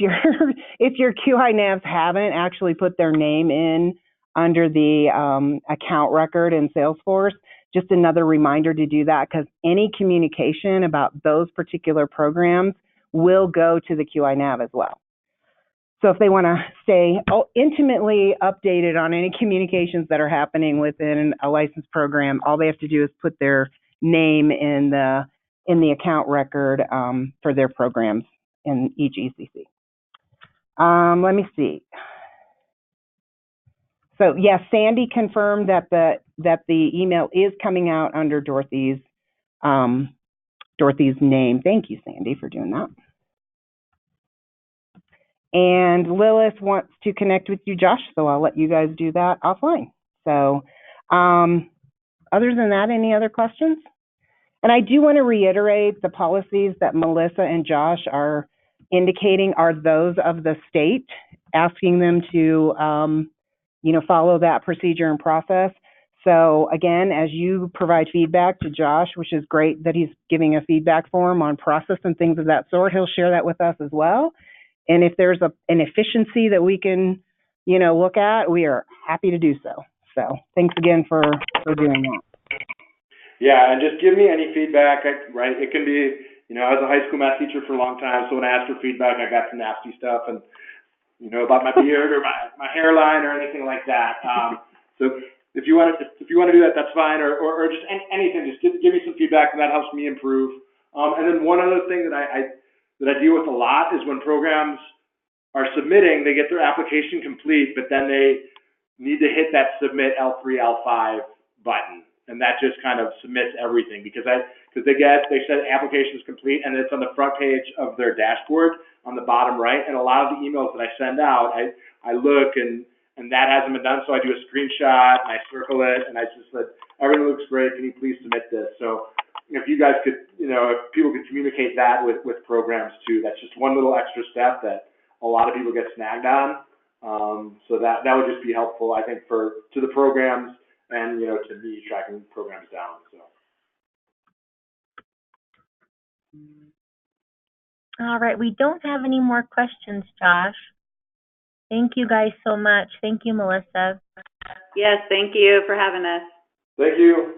if your QI NAVs haven't actually put their name in under the account record in Salesforce, just another reminder to do that, because any communication about those particular programs will go to the QI NAV as well. So if they want to stay intimately updated on any communications that are happening within a licensed program, all they have to do is put their name in the account record for their programs in each ECC. Let me see. So yes, Sandy confirmed that the email is coming out under Dorothy's name. Thank you, Sandy, for doing that. And Lilith wants to connect with you, Josh, so I'll let you guys do that offline. So other than that, any other questions? And I do want to reiterate the policies that Melissa and Josh are indicating are those of the state, asking them to follow that procedure and process. So again, as you provide feedback to Josh, which is great that he's giving a feedback form on process and things of that sort, he'll share that with us as well. And if there's an efficiency that we can, look at, we are happy to do so. So thanks again for doing that. Yeah, and just give me any feedback, right? It can be, I was a high school math teacher for a long time, so when I asked for feedback, I got some nasty stuff, and, about my beard or my hairline or anything like that. So if you want to do that, that's fine, or just anything. Just give me some feedback, and that helps me improve. And then one other thing that I deal with a lot is when programs are submitting, they get their application complete, but then they need to hit that submit L3, L5 button. and that just kind of submits everything because they said application is complete, and it's on the front page of their dashboard on the bottom right. And a lot of the emails that I send out, I look and that hasn't been done, so I do a screenshot and I circle it and I just said, everything looks great. Can you please submit this? So if you guys could, if people could communicate that with programs too, that's just one little extra step that a lot of people get snagged on. So that would just be helpful, I think, to the programs and, to me tracking programs down. So. All right, we don't have any more questions, Josh. Thank you guys so much. Thank you, Melissa. Yes, thank you for having us. Thank you.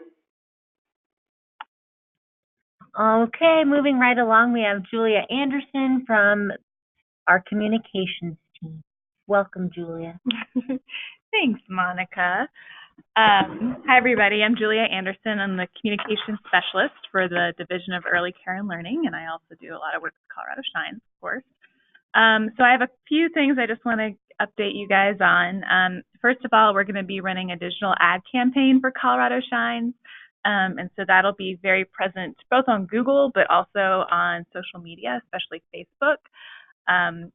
Okay, moving right along, we have Julia Anderson from our communications team. Welcome, Julia. Thanks, Monica. Hi, everybody. I'm Julia Anderson. I'm the communications specialist for the Division of Early Care and Learning, and I also do a lot of work with Colorado Shines, of course. So I have a few things I just want to update you guys on. First of all, we're going to be running a digital ad campaign for Colorado Shines, and so that'll be very present both on Google but also on social media, especially Facebook.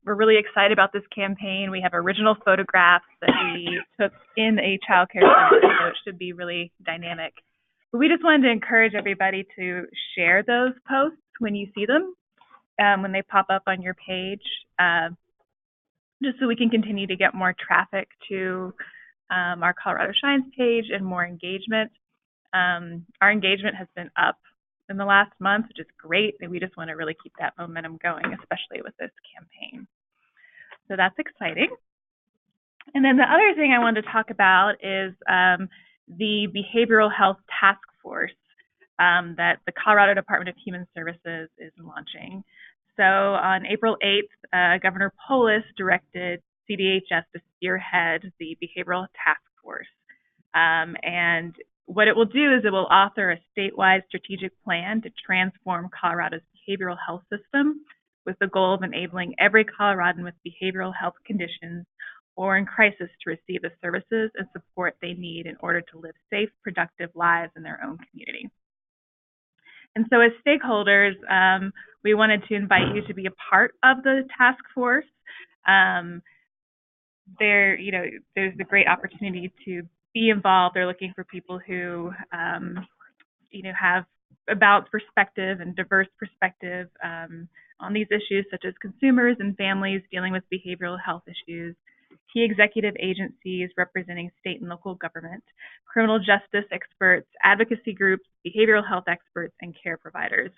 We're really excited about this campaign. We have original photographs that we took in a childcare center, so it should be really dynamic. But we just wanted to encourage everybody to share those posts when you see them, when they pop up on your page, just so we can continue to get more traffic to our Colorado Shines page and more engagement. Our engagement has been up in the last month, which is great, and we just want to really keep that momentum going, especially with this campaign. So that's exciting. And then the other thing I wanted to talk about is the Behavioral Health Task Force that the Colorado Department of Human Services is launching. So on April 8th, Governor Polis directed CDHS to spearhead the Behavioral Task Force. And what it will do is it will author a statewide strategic plan to transform Colorado's behavioral health system with the goal of enabling every Coloradan with behavioral health conditions or in crisis to receive the services and support they need in order to live safe, productive lives in their own community. And so as stakeholders, we wanted to invite you to be a part of the task force. There's a great opportunity to be involved. They're looking for people who, have a balanced perspective and diverse perspective on these issues, such as consumers and families dealing with behavioral health issues, key executive agencies representing state and local government, criminal justice experts, advocacy groups, behavioral health experts, and care providers.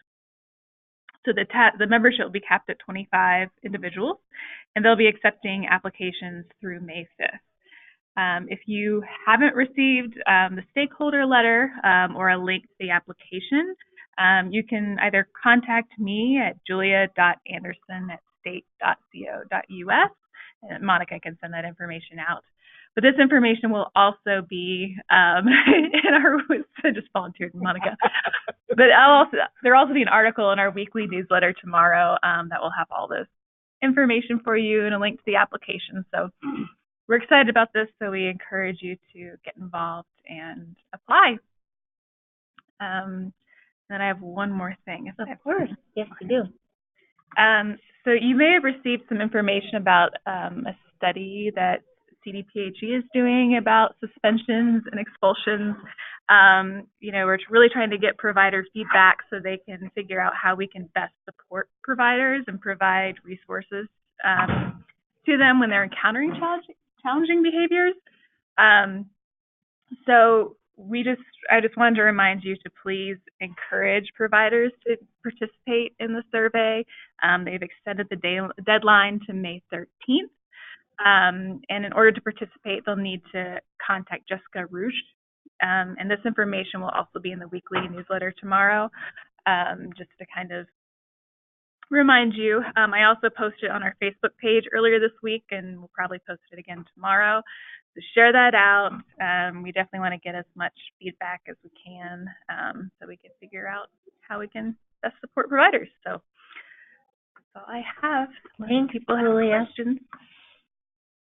So the membership will be capped at 25 individuals, and they'll be accepting applications through May 5th. If you haven't received the stakeholder letter or a link to the application, you can either contact me at julia.anderson@state.co.us, and Monica can send that information out. But this information will also be in our, I just volunteered, Monica. But there'll also be an article in our weekly newsletter tomorrow that will have all this information for you and a link to the application. So we're excited about this, so we encourage you to get involved and apply. Then I have one more thing. Of course. Yes, you do. So you may have received some information about a study that CDPHE is doing about suspensions and expulsions. We're really trying to get provider feedback so they can figure out how we can best support providers and provide resources to them when they're encountering challenging behaviors. So I just wanted to remind you to please encourage providers to participate in the survey. They've extended the deadline to May 13th. And in order to participate, they'll need to contact Jessica Roosh. And this information will also be in the weekly newsletter tomorrow, just to kind of remind you. I also posted on our Facebook page earlier this week, and we'll probably post it again tomorrow. So share that out. We definitely want to get as much feedback as we can so we can figure out how we can best support providers. So that's all I have. Thanks, people have Julia. questions.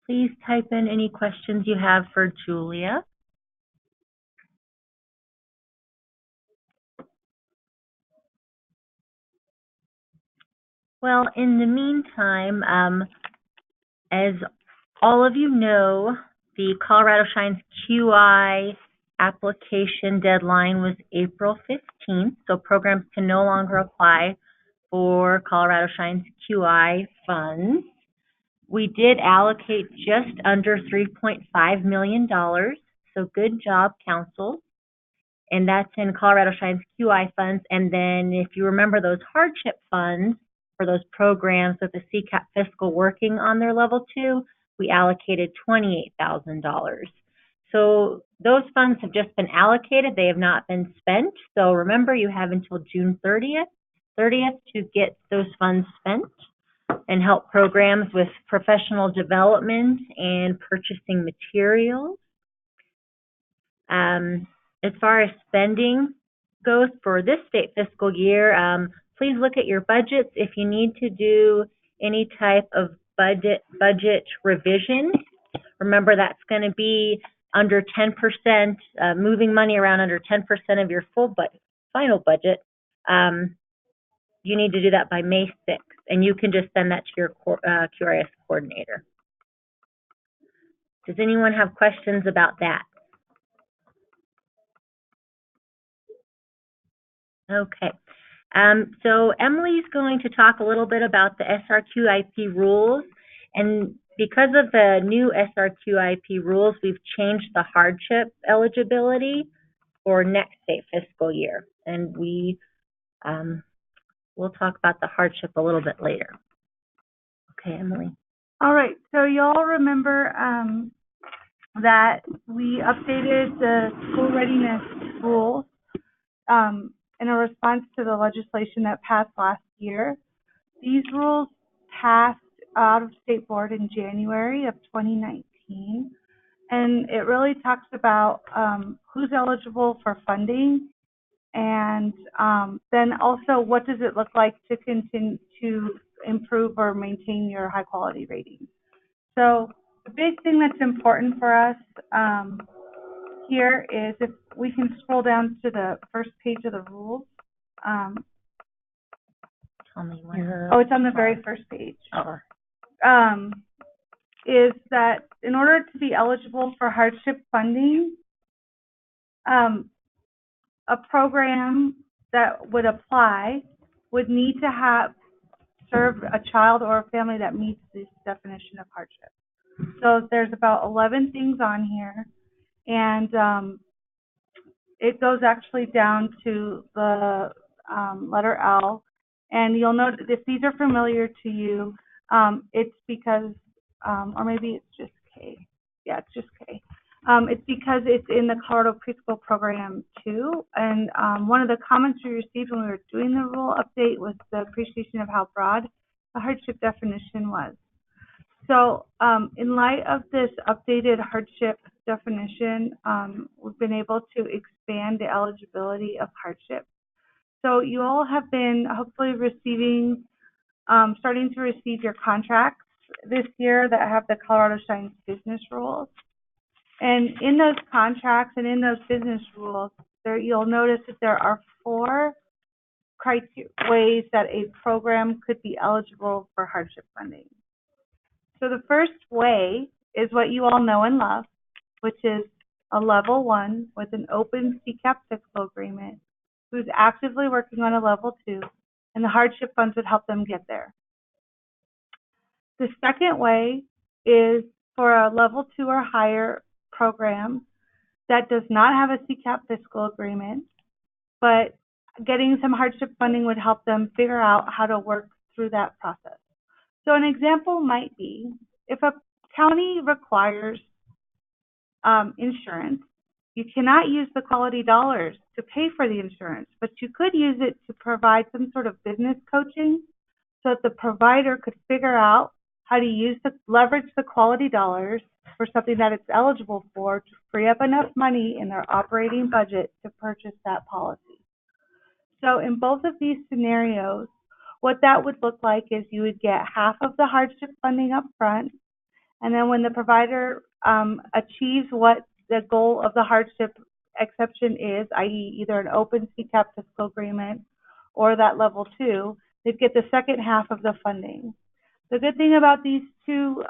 Please type in any questions you have for Julia. Well, in the meantime, as all of you know, the Colorado Shines QI application deadline was April 15th, so programs can no longer apply for Colorado Shines QI funds. We did allocate just under $3.5 million, so good job, council. And that's in Colorado Shines QI funds. And then if you remember those hardship funds for those programs with the CCAP fiscal working on their level 2, we allocated $28,000. So those funds have just been allocated. They have not been spent. So remember, you have until June 30th to get those funds spent and help programs with professional development and purchasing materials. As far as spending goes for this state fiscal year, please look at your budgets. If you need to do any type of budget revision, remember that's going to be under 10%, moving money around under 10% of your final budget. You need to do that by May 6th, and you can just send that to your QRS coordinator. Does anyone have questions about that? Okay. So Emily's going to talk a little bit about the SRQIP rules, and because of the new SRQIP rules, we've changed the hardship eligibility for next state fiscal year, and we'll talk about the hardship a little bit later. Okay, Emily. All right, so y'all remember that we updated the school readiness rules in a response to the legislation that passed last year. These rules passed out of state board in January of 2019, and it really talks about who's eligible for funding, and then also what does it look like to continue to improve or maintain your high quality ratings. So the big thing that's important for us here is if we can scroll down to the first page of the rules. Tell me where. Oh, it's on the very first page. Oh. Is that in order to be eligible for hardship funding, a program that would apply would need to have served a child or a family that meets this definition of hardship. So there's about 11 things on here, and it goes actually down to the letter L. And you'll note if these are familiar to you, it's because, or maybe it's just K. Yeah, it's just K. It's because it's in the Colorado Preschool Program too. And one of the comments we received when we were doing the rule update was the appreciation of how broad the hardship definition was. So in light of this updated hardship definition, we've been able to expand the eligibility of hardship. So you all have been hopefully receiving, starting to receive your contracts this year that have the Colorado Shines business rules. And in those contracts and in those business rules, you'll notice that there are 4 ways that a program could be eligible for hardship funding. So the first way is what you all know and love, which is a level 1 with an open CCAP fiscal agreement who's actively working on a level 2, and the hardship funds would help them get there. The second way is for a level 2 or higher program that does not have a CCAP fiscal agreement, but getting some hardship funding would help them figure out how to work through that process. So an example might be if a county requires insurance, you cannot use the quality dollars to pay for the insurance, but you could use it to provide some sort of business coaching so that the provider could figure out how to leverage the quality dollars for something that it's eligible for to free up enough money in their operating budget to purchase that policy. So in both of these scenarios, what that would look like is you would get half of the hardship funding up front, and then when the provider achieves what the goal of the hardship exception is, i.e. either an open CCAP fiscal agreement or that level 2, they'd get the second half of the funding. The good thing about these two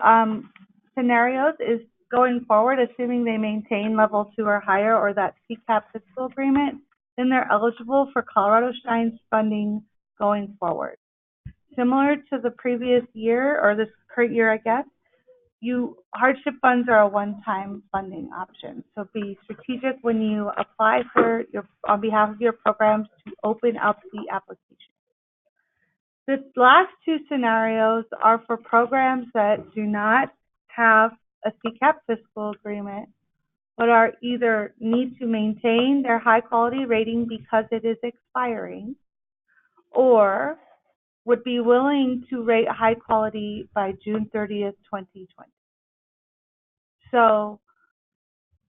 scenarios is going forward, assuming they maintain level 2 or higher or that CCAP fiscal agreement, then they're eligible for Colorado Shines funding going forward. Similar to the previous year, or this current year, I guess, hardship funds are a one-time funding option. So be strategic when you apply on behalf of your programs to open up the application. The last two scenarios are for programs that do not have a CCAP fiscal agreement, but are either need to maintain their high quality rating because it is expiring, or would be willing to rate high quality by June 30th, 2020. So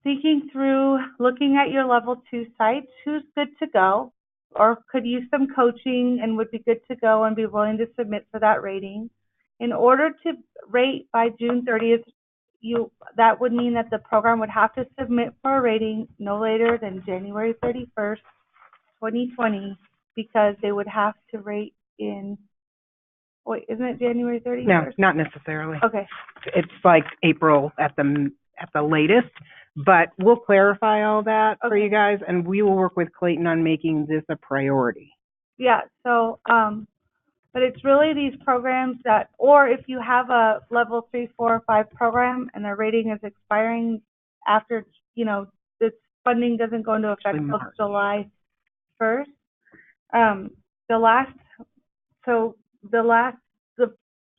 thinking through, looking at your level 2 sites, who's good to go or could use some coaching and would be good to go and be willing to submit for that rating. In order to rate by June 30th, that would mean that the program would have to submit for a rating no later than January 31st, 2020, because they would have to rate in, wait, isn't it January 31st? No, not necessarily. Okay. It's like April at the latest, but we'll clarify all that for you guys, and we will work with Clayton on making this a priority. Yeah, so, but it's really these programs that, or if you have a level 3, 4, or 5 program and their rating is expiring after, this funding doesn't go into effect until July 1st.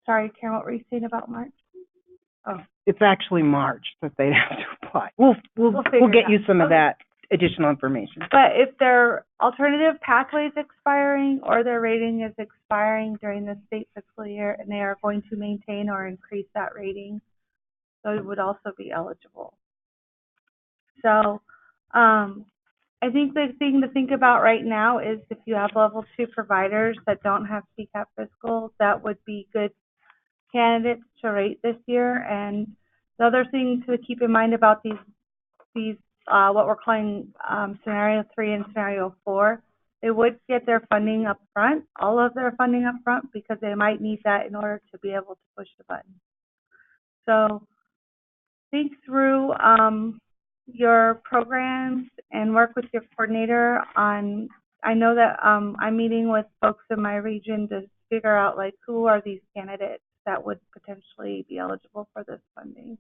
Sorry, Karen, what were you saying about March? Oh. It's actually March that they'd have to apply. We'll get you some of that additional information. But if their alternative pathway is expiring or their rating is expiring during the state fiscal year and they are going to maintain or increase that rating, those would also be eligible. So I think the thing to think about right now is if you have level 2 providers that don't have CCAP fiscal, that would be good candidates to rate this year. And the other thing to keep in mind about these what we're calling scenario 3 and scenario 4, they would get their funding up front, all of their funding up front, because they might need that in order to be able to push the button. So think through your programs and work with your coordinator on, I know that I'm meeting with folks in my region to figure out like who are these candidates that would potentially be eligible for this funding.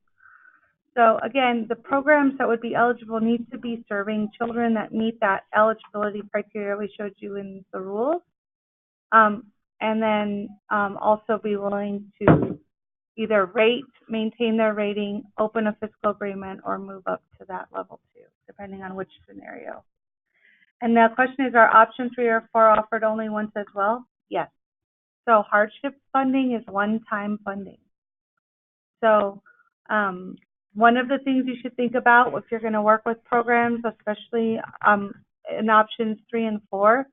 So again, the programs that would be eligible need to be serving children that meet that eligibility criteria we showed you in the rules, and then also be willing to either rate, maintain their rating, open a fiscal agreement, or move up to that level 2, depending on which scenario. And the question is, are option 3 or 4 offered only once as well? Yes. So hardship funding is one-time funding. So one of the things you should think about if you're going to work with programs, especially in options 3 and 4,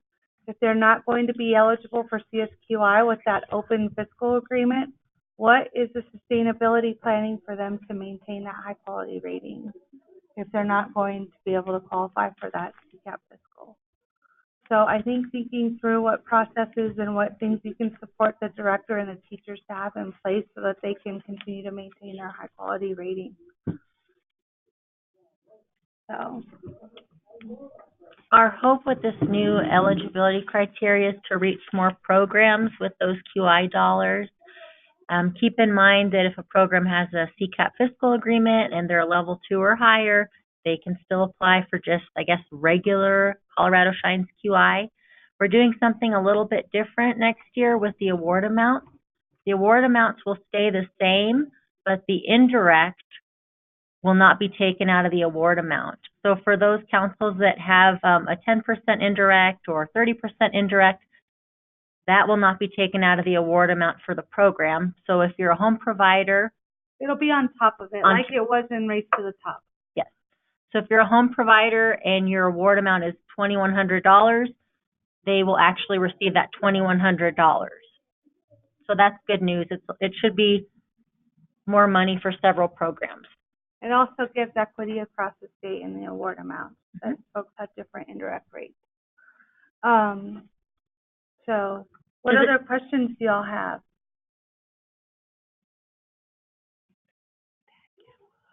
if they're not going to be eligible for CSQI with that open fiscal agreement, what is the sustainability planning for them to maintain that high quality rating if they're not going to be able to qualify for that CCAP fiscal? So I think thinking through what processes and what things you can support the director and the teachers to have in place so that they can continue to maintain their high quality rating. So our hope with this new eligibility criteria is to reach more programs with those QI dollars. Keep in mind that if a program has a CCAP fiscal agreement and they're a level 2 or higher, they can still apply for just, I guess, regular Colorado Shines QI. We're doing something a little bit different next year with the award amounts. The award amounts will stay the same, but the indirect will not be taken out of the award amount. So for those councils that have a 10% indirect or 30% indirect, that will not be taken out of the award amount for the program. So if you're a home provider, it'll be on top of it, like it was in Race to the Top. Yes. So if you're a home provider and your award amount is $2,100, they will actually receive that $2,100. So that's good news. It should be more money for several programs. It also gives equity across the state in the award amount, that folks have different indirect rates. So What other questions do y'all have?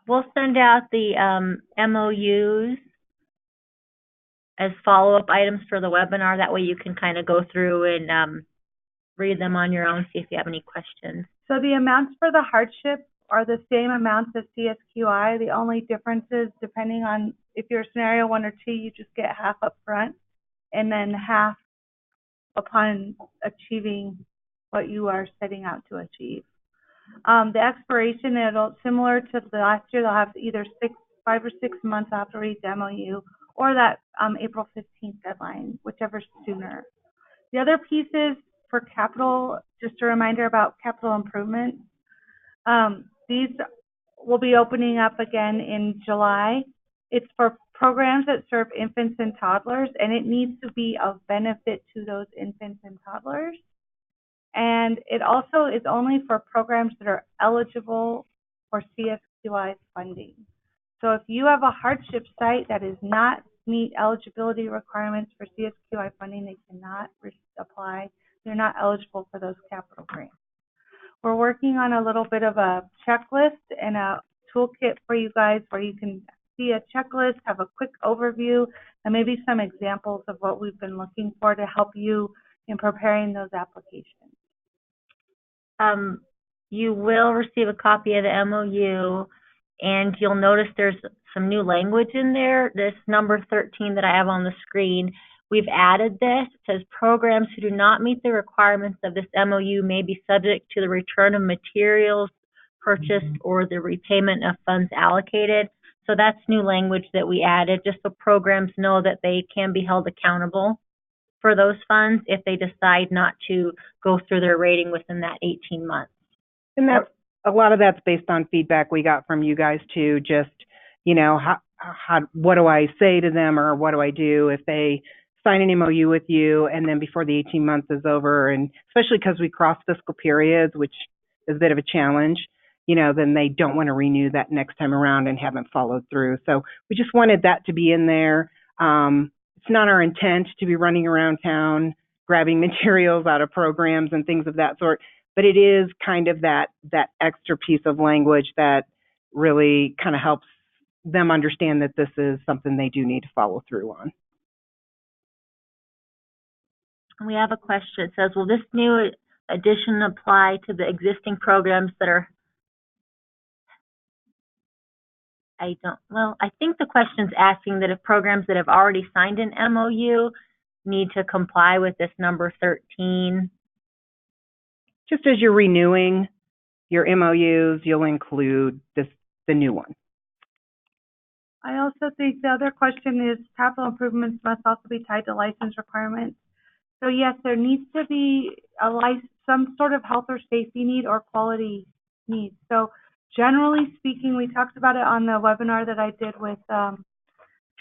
We'll send out the MOUs as follow-up items for the webinar. That way you can kind of go through and read them on your own, see if you have any questions. So the amounts for the hardship are the same amounts as CSQI. The only difference is depending on if you're scenario 1 or 2, you just get half up front and then half upon achieving what you are setting out to achieve. The expiration, similar to the last year, they'll have either 5 or 6 months after each MOU or that April 15th deadline, whichever's sooner. The other pieces for capital, just a reminder about capital improvements. These will be opening up again in July. It's for programs that serve infants and toddlers, and it needs to be of benefit to those infants and toddlers. And it also is only for programs that are eligible for CSQI funding. So if you have a hardship site that does not meet eligibility requirements for CSQI funding, they cannot apply. They're not eligible for those capital grants. We're working on a little bit of a checklist and a toolkit for you guys where you can see a checklist, have a quick overview, and maybe some examples of what we've been looking for to help you in preparing those applications. You will receive a copy of the MOU, and you'll notice there's some new language in there. This number 13 that I have on the screen, we've added this. It says programs who do not meet the requirements of this MOU may be subject to the return of materials purchased or the repayment of funds allocated. So that's new language that we added, just so programs know that they can be held accountable for those funds if they decide not to go through their rating within that 18 months. And that's, a lot of that's based on feedback we got from you guys too, just, you know, what do I say to them, or what do I do if they sign an MOU with you and then before the 18 months is over, and especially because we cross fiscal periods, which is a bit of a challenge, you know, then they don't want to renew that next time around and haven't followed through. So we just wanted that to be in there. It's not our intent to be running around town grabbing materials out of programs and things of that sort, but it is kind of that extra piece of language that really kind of helps them understand that this is something they do need to follow through on. We have a question. It says, will this new addition apply to the existing programs that are, I think the question's asking that if programs that have already signed an MOU need to comply with this number 13. Just as you're renewing your MOUs, you'll include the new one. I also think the other question is capital improvements must also be tied to license requirements. So yes, there needs to be some sort of health or safety need or quality need. So generally speaking, we talked about it on the webinar that I did with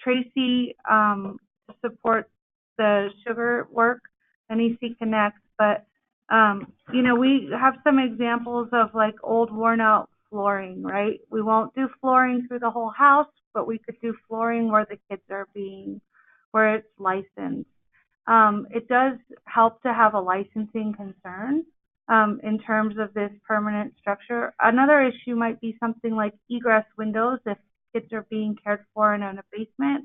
Tracy to support the sugar work, NEC Connect, but you know, we have some examples of like old worn out flooring, right? We won't do flooring through the whole house, but we could do flooring where the kids are where it's licensed. It does help to have a licensing concern in terms of this permanent structure. Another issue might be something like egress windows if kids are being cared for in a basement.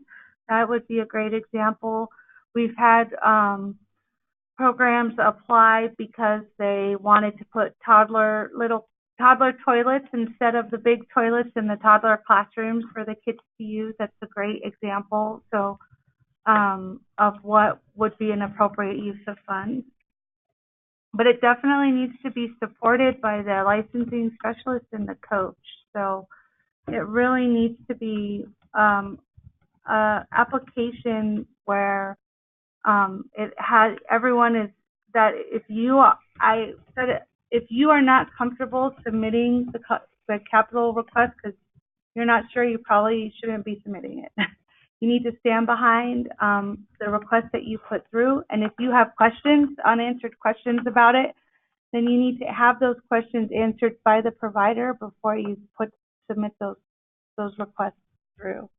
That would be a great example. We've had programs apply because they wanted to put little toddler toilets instead of the big toilets in the toddler classrooms for the kids to use. That's a great example. So of what would be an appropriate use of funds. But it definitely needs to be supported by the licensing specialist and the coach. So it really needs to be an application where it has everyone is that if you are not comfortable submitting the capital request because you're not sure, you probably shouldn't be submitting it. You need to stand behind the request that you put through, and if you have questions, unanswered questions about it, then you need to have those questions answered by the provider before you submit those requests through.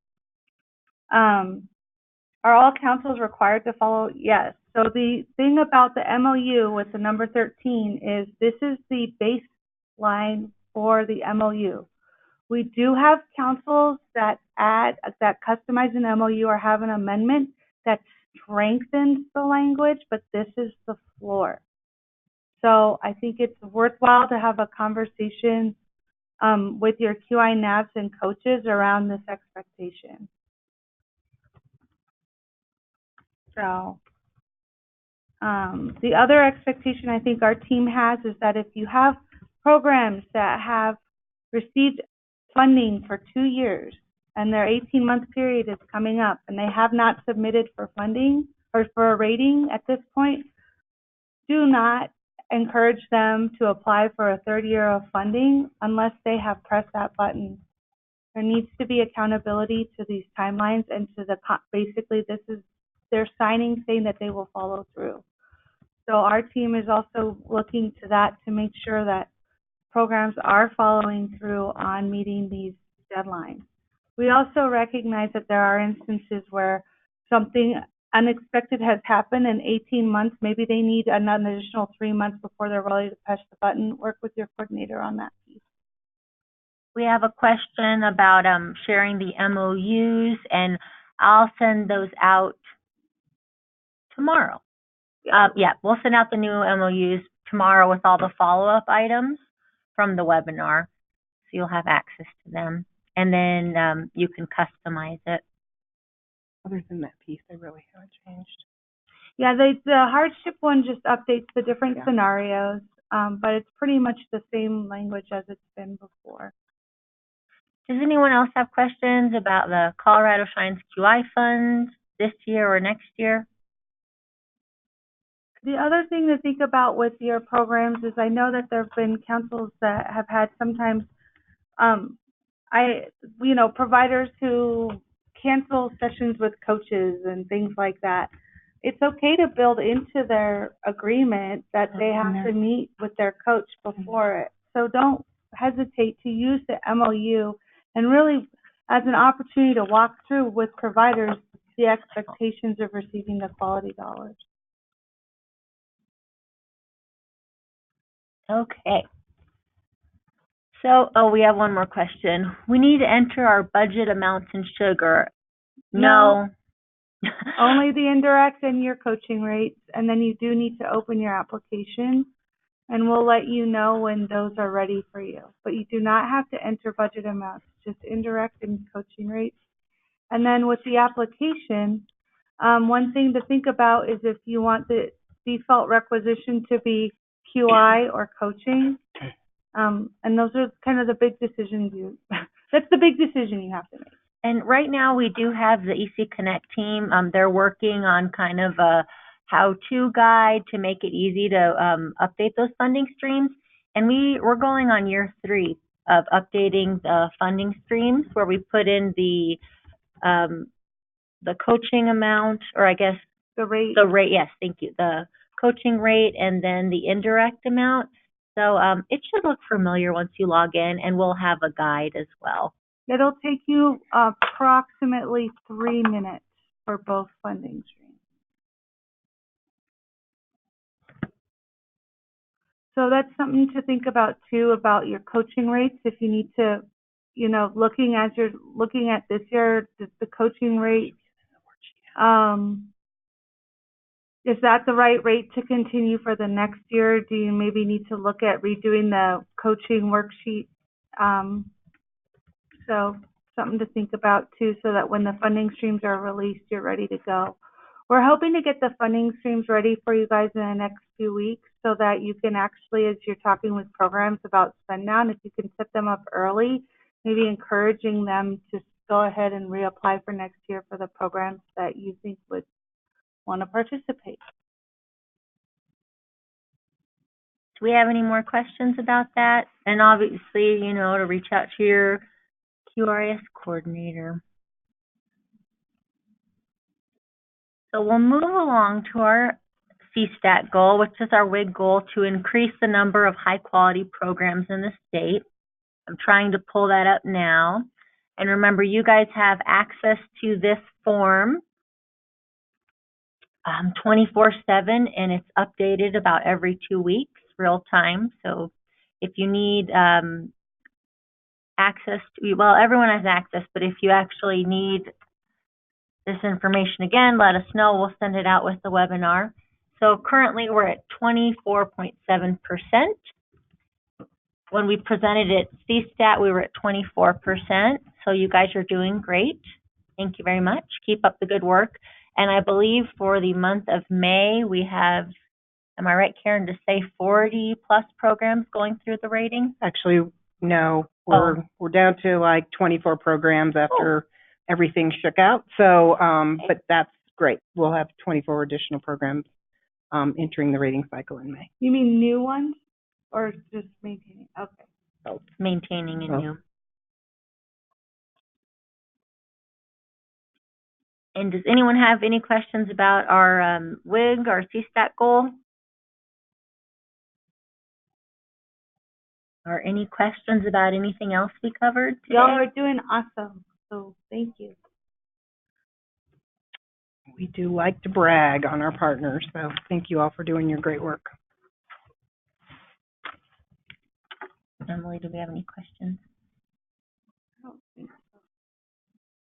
Are all councils required to follow? Yes. So the thing about the MOU with the number 13 is this is the baseline for the MOU. We do have councils that customize an MOU or have an amendment that strengthens the language, but this is the floor. So I think it's worthwhile to have a conversation with your QI NAVs and coaches around this expectation. So the other expectation I think our team has is that if you have programs that have received funding for 2 years and their 18-month period is coming up and they have not submitted for funding or for a rating at this point, do not encourage them to apply for a third year of funding unless they have pressed that button. There needs to be accountability to these timelines and to the, basically this is their signing saying that they will follow through. So our team is also looking to that to make sure that programs are following through on meeting these deadlines. We also recognize that there are instances where something unexpected has happened in 18 months. Maybe they need an additional 3 months before they're ready to push the button. Work with your coordinator on that piece. We have a question about sharing the MOUs, and I'll send those out tomorrow. Yeah, we'll send out the new MOUs tomorrow with all the follow-up items from the webinar, so you'll have access to them. And then you can customize it. Other than that piece, they really haven't changed. Yeah, the hardship one just updates the different scenarios, but it's pretty much the same language as it's been before. Does anyone else have questions about the Colorado Shines QI funds this year or next year? The other thing to think about with your programs is I know that there have been councils that have had sometimes, providers who cancel sessions with coaches and things like that. It's okay to build into their agreement that they have to meet with their coach before it. So don't hesitate to use the MOU and really as an opportunity to walk through with providers the expectations of receiving the quality dollars. Okay. So, we have one more question. We need to enter our budget amounts in sugar. No. Only the indirect and your coaching rates, and then you do need to open your application, and we'll let you know when those are ready for you. But you do not have to enter budget amounts, just indirect and coaching rates. And then with the application, one thing to think about is if you want the default requisition to be QI or coaching, and those are kind of the big decisions that's the big decision you have to make. And right now we do have the EC Connect team. They're working on kind of a how-to guide to make it easy to update those funding streams. And we're going on year 3 of updating the funding streams, where we put in the coaching amount, or I guess the rate. Yes, thank you. The coaching rate and then the indirect amount. So it should look familiar once you log in, and we'll have a guide as well. It'll take you approximately 3 minutes for both funding streams. So that's something to think about too, about your coaching rates. If you need to, looking at this year, the coaching rate, is that the right rate to continue for the next year? Do you maybe need to look at redoing the coaching worksheet? So something to think about too, so that when the funding streams are released, you're ready to go. We're hoping to get the funding streams ready for you guys in the next few weeks, so that you can actually, as you're talking with programs about spend down, if you can set them up early, maybe encouraging them to go ahead and reapply for next year for the programs that you think would want to participate. Do we have any more questions about that? And obviously, to reach out to your QRS coordinator. So we'll move along to our CSTAT goal, which is our WIG goal to increase the number of high-quality programs in the state. I'm trying to pull that up now. And remember, you guys have access to this form 24/7, and it's updated about every 2 weeks, real time. So if you need access to, well, everyone has access, but if you actually need this information again, let us know. We'll send it out with the webinar. So currently we're at 24.7%. When we presented at CSTAT, we were at 24%. So you guys are doing great. Thank you very much. Keep up the good work. And I believe for the month of May, we have, am I right, Karen, to say 40 plus programs going through the rating? Actually, no, we're down to like 24 programs after everything shook out. So, but that's great. We'll have 24 additional programs entering the rating cycle in May. You mean new ones or just maintaining? Okay. So maintaining and new. And does anyone have any questions about our WIG, our CSTAT goal? Or any questions about anything else we covered today? Y'all are doing awesome, so thank you. We do like to brag on our partners, so thank you all for doing your great work. Emily, do we have any questions? I don't think so.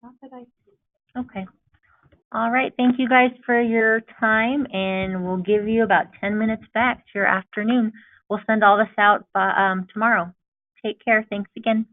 Not that I see. Okay. All right. Thank you guys for your time, and we'll give you about 10 minutes back to your afternoon. We'll send all this out tomorrow. Take care. Thanks again.